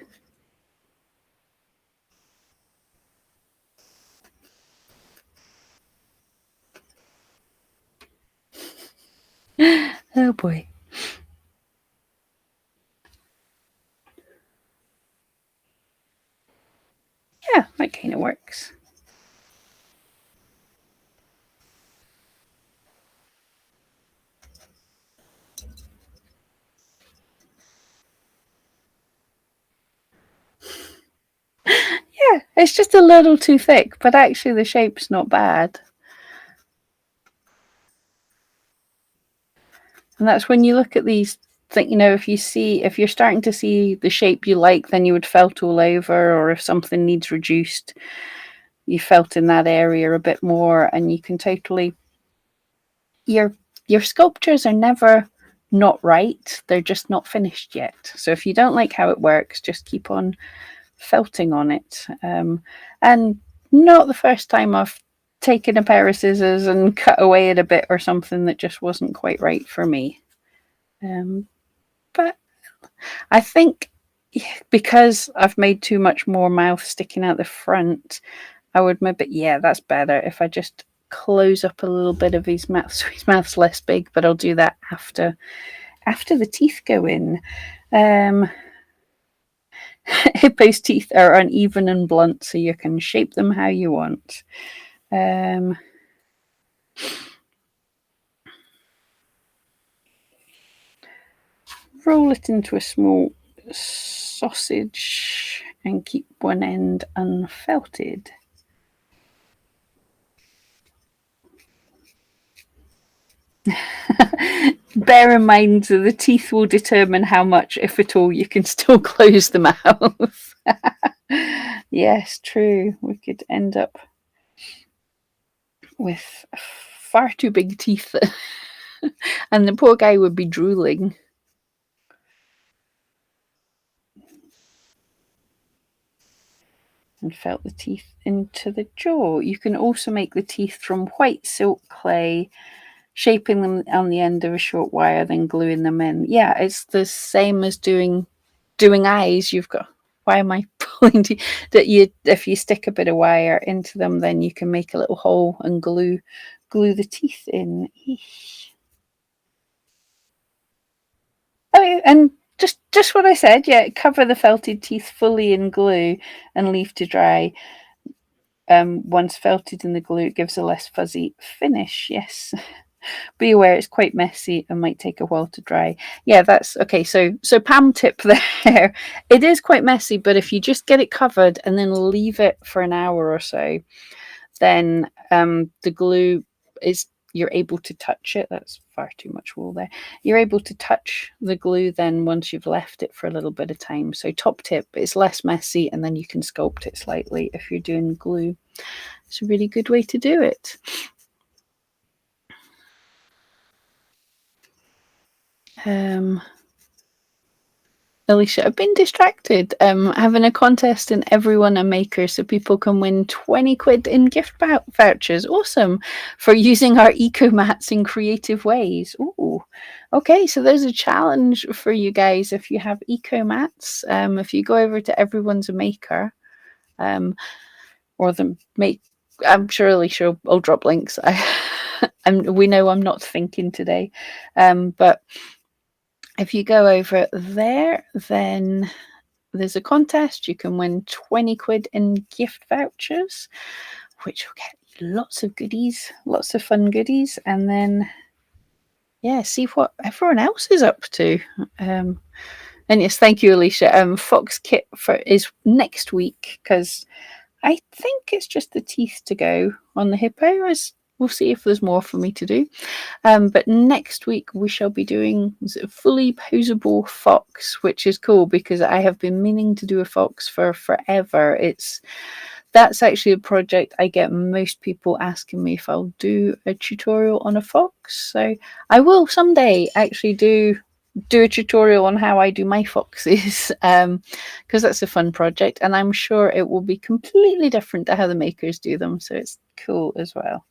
Oh boy. Yeah, that kind of works. Yeah, it's just a little too thick, but actually the shape's not bad. And that's when you look at these, think, if you're starting to see the shape you like, then you would felt all over, or if something needs reduced, you felt in that area a bit more, and you can totally, your your sculptures are never not right, they're just not finished yet. So if you don't like how it works, just keep on felting on it. And not the first time I've taken a pair of scissors and cut away at a bit or something that just wasn't quite right for me. But I think because I've made too much more mouth sticking out the front, I would maybe, yeah, that's better if I just close up a little bit of his mouth so his mouth's less big, but I'll do that after the teeth go in. Hippo's teeth are uneven and blunt, so you can shape them how you want. Roll it into a small sausage and keep one end unfelted. Bear in mind that the teeth will determine how much, if at all, you can still close the mouth. Yes, true. We could end up with far too big teeth, and the poor guy would be drooling. And felt the teeth into the jaw. You can also make the teeth from white silk clay, shaping them on the end of a short wire, then gluing them in. Yeah, it's the same as doing eyes. You've got, why am I pointing, that you, if you stick a bit of wire into them, then you can make a little hole and glue the teeth in. Oh, and just what I said, yeah, cover the felted teeth fully in glue and leave to dry. Once felted in the glue, it gives a less fuzzy finish. Yes. Be aware it's quite messy and might take a while to dry. Yeah, that's okay. So Pam tip there. It is quite messy, but if you just get it covered and then leave it for an hour or so, then the glue is, you're able to touch it. That's far too much wool there. You're able to touch the glue then once you've left it for a little bit of time. So top tip, it's less messy and then you can sculpt it slightly if you're doing glue. It's a really good way to do it. Alicia, I've been distracted. Having a contest and everyone a maker so people can win 20 quid in gift vouchers. Awesome. For using our eco mats in creative ways. Ooh. Okay, so there's a challenge for you guys if you have eco mats. If you go over to Everyone's a Maker, or the make, I'm sure Alicia will drop links. We know I'm not thinking today. But if you go over there, then there's a contest. You can win 20 quid in gift vouchers, which will get lots of goodies, lots of fun goodies. And then, yeah, see what everyone else is up to. And yes, thank you, Alicia. Fox Kit is next week, because I think it's just the teeth to go on the hippo. We'll see if there's more for me to do. But next week we shall be doing a fully posable fox, which is cool because I have been meaning to do a fox for forever. That's actually a project I get most people asking me if I'll do a tutorial on a fox. So I will someday actually do a tutorial on how I do my foxes, because that's a fun project and I'm sure it will be completely different to how the makers do them. So it's cool as well.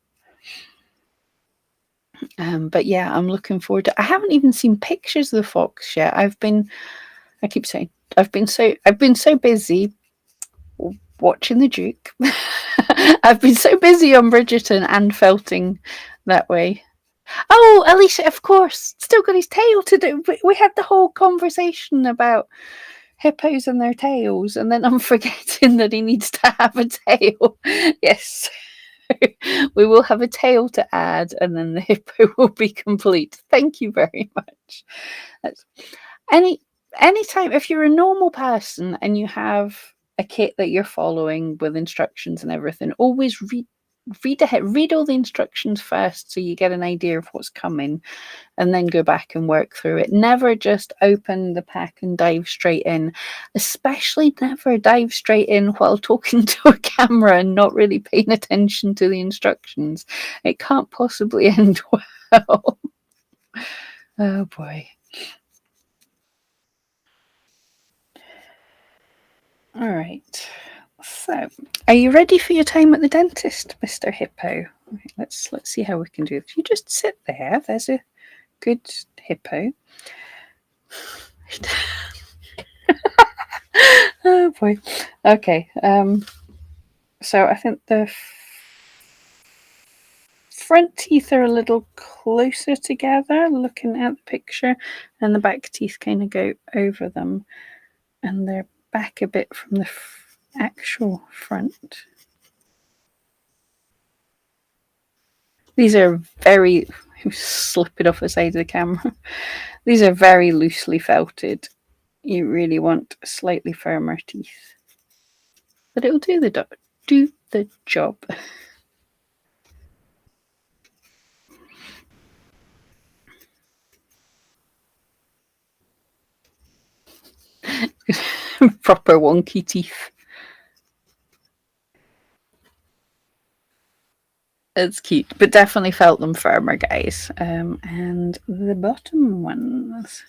But yeah, I'm looking forward to. I haven't even seen pictures of the fox yet. I keep saying I've been so busy watching the Duke. I've been so busy on Bridgerton and felting that way. Oh, Alicia, of course, still got his tail to do. We had the whole conversation about hippos and their tails, and then I'm forgetting that he needs to have a tail. Yes. We will have a tail to add, and then the hippo will be complete. Thank you very much. That's, anytime, if you're a normal person and you have a kit that you're following with instructions and everything, always read all the instructions first so you get an idea of what's coming, and then go back and work through it. Never just open the pack and dive straight in. Especially never dive straight in while talking to a camera and not really paying attention to the instructions. It can't possibly end well. Oh boy. All right. So, are you ready for your time at the dentist, Mr. Hippo? Right, let's see how we can do it. If you just sit there, there's a good hippo. Oh boy. Okay. So I think the front teeth are a little closer together, looking at the picture, and the back teeth kind of go over them, and they're back a bit from the actual front. These are very, slip it off the side of the camera. These are very loosely felted. You really want slightly firmer teeth, but it'll do the job. Proper wonky teeth. It's cute, but definitely felt them firmer, guys. And the bottom ones.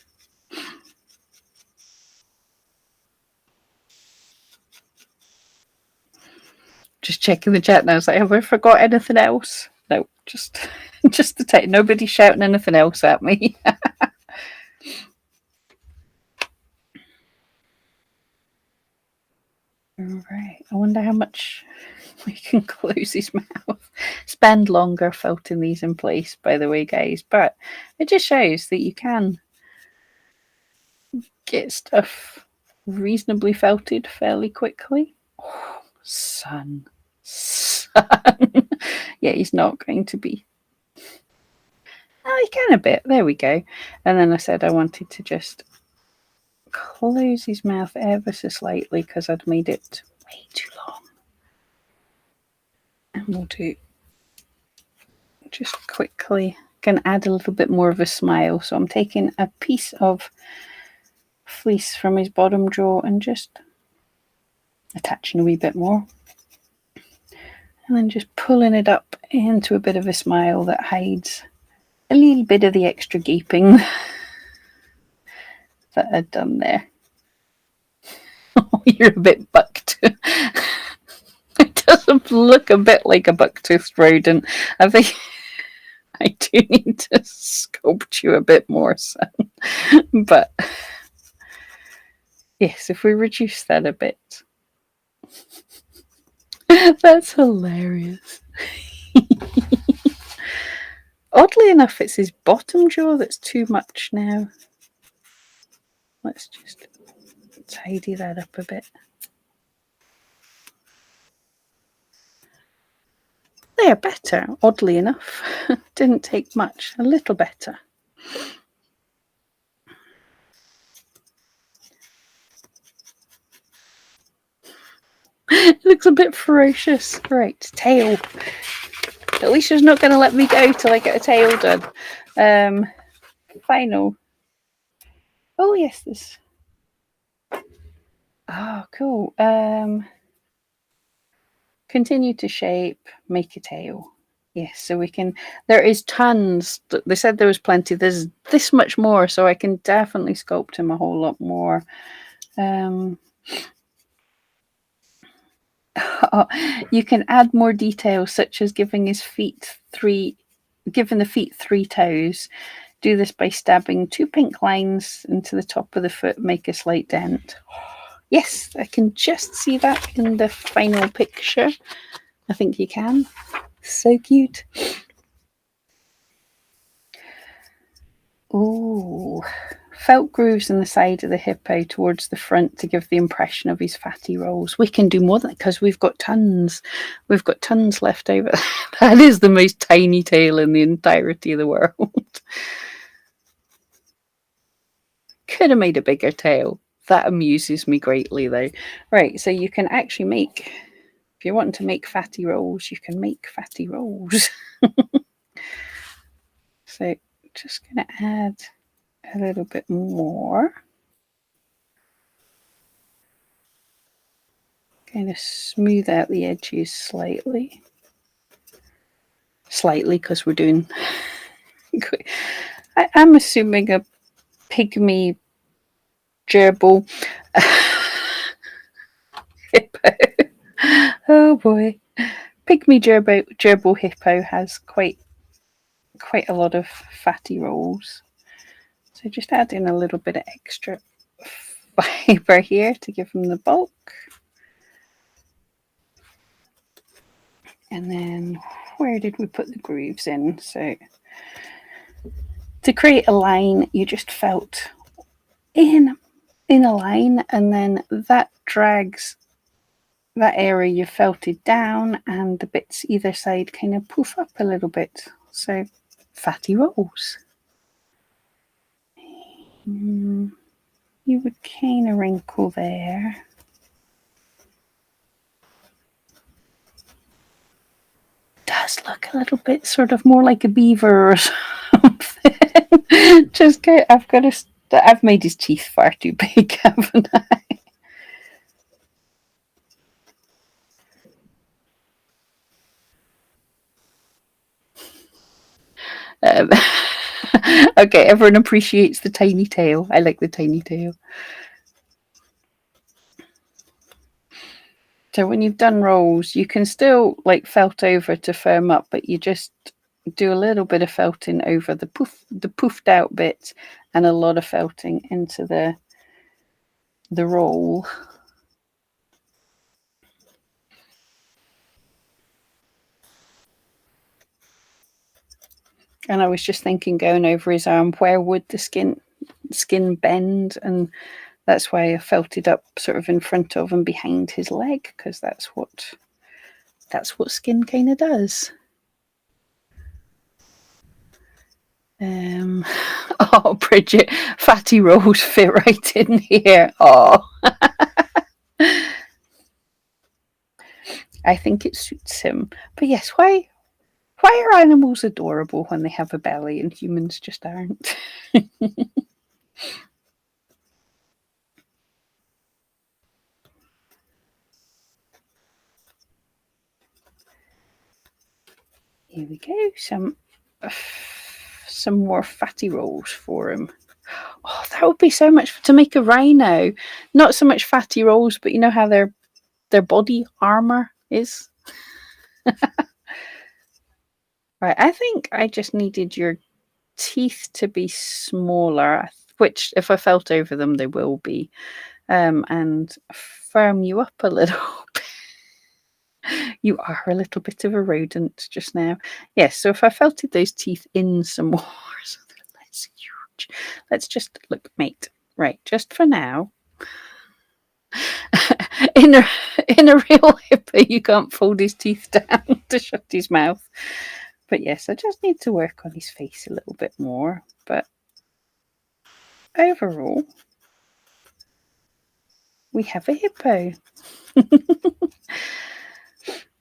Just checking the chat now. So have I forgot anything else? No, just just the tail. Nobody shouting anything else at me. Right. I wonder how much we can close his mouth. Spend longer felting these in place, by the way, guys. But it just shows that you can get stuff reasonably felted fairly quickly. Oh, son. Yeah, he's not going to be. Oh, he can a bit. There we go. And then I said I wanted to just close his mouth ever so slightly because I'd made it way too long. And we'll do just quickly, can add a little bit more of a smile. So I'm taking a piece of fleece from his bottom jaw and just attaching a wee bit more. And then just pulling it up into a bit of a smile that hides a little bit of the extra gaping that I'd done there. Oh, you're a bit bucked. It doesn't look a bit like a buck-toothed rodent. I think I do need to sculpt you a bit more, son. But yes, if we reduce that a bit. That's hilarious. Oddly enough, it's his bottom jaw that's too much now. Let's just tidy that up a bit. They're better, oddly enough. Didn't take much, a little better. It looks a bit ferocious. Right, tail. Alicia's not going to let me go till I get a tail done. Final. Oh, yes, this. Oh, cool. Continue to shape, make a tail. Yes, so we can. There is tons. They said there was plenty. There's this much more, so I can definitely sculpt him a whole lot more. You can add more details, such as giving the feet 3 toes. Do this by stabbing 2 pink lines into the top of the foot, make a slight dent. Yes, I can just see that in the final picture. I think you can. So cute. Oh, felt grooves in the side of the hippo towards the front to give the impression of his fatty rolls. We can do more than that because we've got tons. We've got tons left over. That is the most tiny tail in the entirety of the world. Could have made a bigger tail. That amuses me greatly, though. Right, so you can actually make, if you want to make fatty rolls, you can make fatty rolls. So just going to add a little bit more. Kind of smooth out the edges slightly. Slightly, because we're doing... I'm assuming a pygmy gerbil hippo. Oh boy. Pygmy gerbil hippo has quite a lot of fatty rolls. So just add in a little bit of extra fibre here to give them the bulk. And then where did we put the grooves in? So to create a line, you just felt in a line, and then that drags that area you felted down, and the bits either side kind of poof up a little bit. So fatty rolls. You would kind of wrinkle there. Does look a little bit sort of more like a beaver or something. Just I've made his teeth far too big, haven't I? Okay, everyone appreciates the tiny tail. I like the tiny tail. So when you've done rolls, you can still like felt over to firm up, but you just do a little bit of felting over the poofed out bit, and a lot of felting into the roll. And I was just thinking, going over his arm, where would the skin bend? And that's why I felted up sort of in front of and behind his leg, because that's what skin kind of does. Oh, Bridget, fatty rolls fit right in here. Oh, I think it suits him. But yes, why are animals adorable when they have a belly and humans just aren't? Here we go. Some more fatty rolls for him. Oh, that would be so much to make a rhino. Not so much fatty rolls, but you know how their body armor is. Right, I think I just needed your teeth to be smaller, which if I felt over them, they will be, and firm you up a little bit. You are a little bit of a rodent just now. Yes, so if I felted those teeth in some more, so they're less huge. Let's just look, mate. Right, just for now. in a real hippo, you can't fold his teeth down to shut his mouth. But yes, I just need to work on his face a little bit more. But overall, we have a hippo.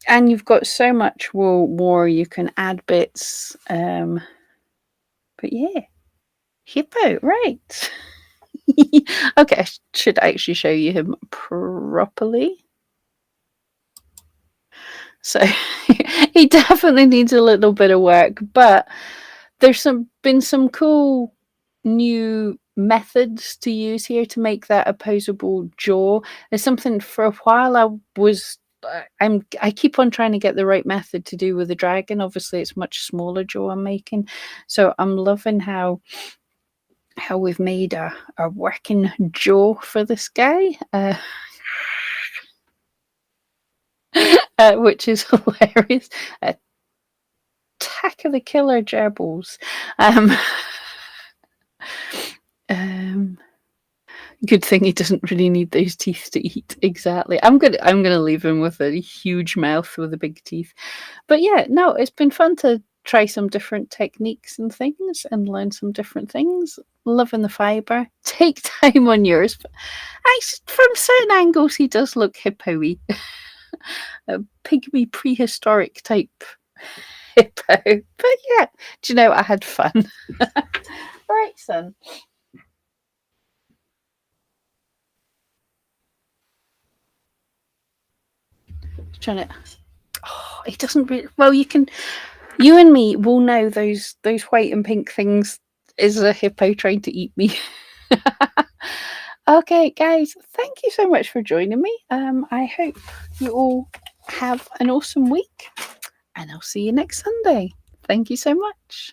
And you've got so much wool more, you can add bits. But yeah, hippo, right. Okay, I should actually show you him properly. So he definitely needs a little bit of work, but there's been some cool new methods to use here to make that opposable jaw. There's something for a while I keep on trying to get the right method to do with the dragon. Obviously, it's much smaller jaw I'm making, so I'm loving how we've made a working jaw for this guy. Which is hilarious. Attack of the killer gerbils. Good thing he doesn't really need those teeth to eat. Exactly. I'm gonna leave him with a huge mouth with the big teeth. But yeah, no, it's been fun to try some different techniques and things and learn some different things. Loving the fibre. Take time on yours. But from certain angles, he does look hippo-y. A pygmy prehistoric type hippo. But yeah, do you know, I had fun. Right, son. Trying to. Oh, he doesn't really. Well, you and me will know those white and pink things is a hippo trying to eat me. Okay, guys, thank you so much for joining me. I hope you all have an awesome week, and I'll see you next Sunday. Thank you so much.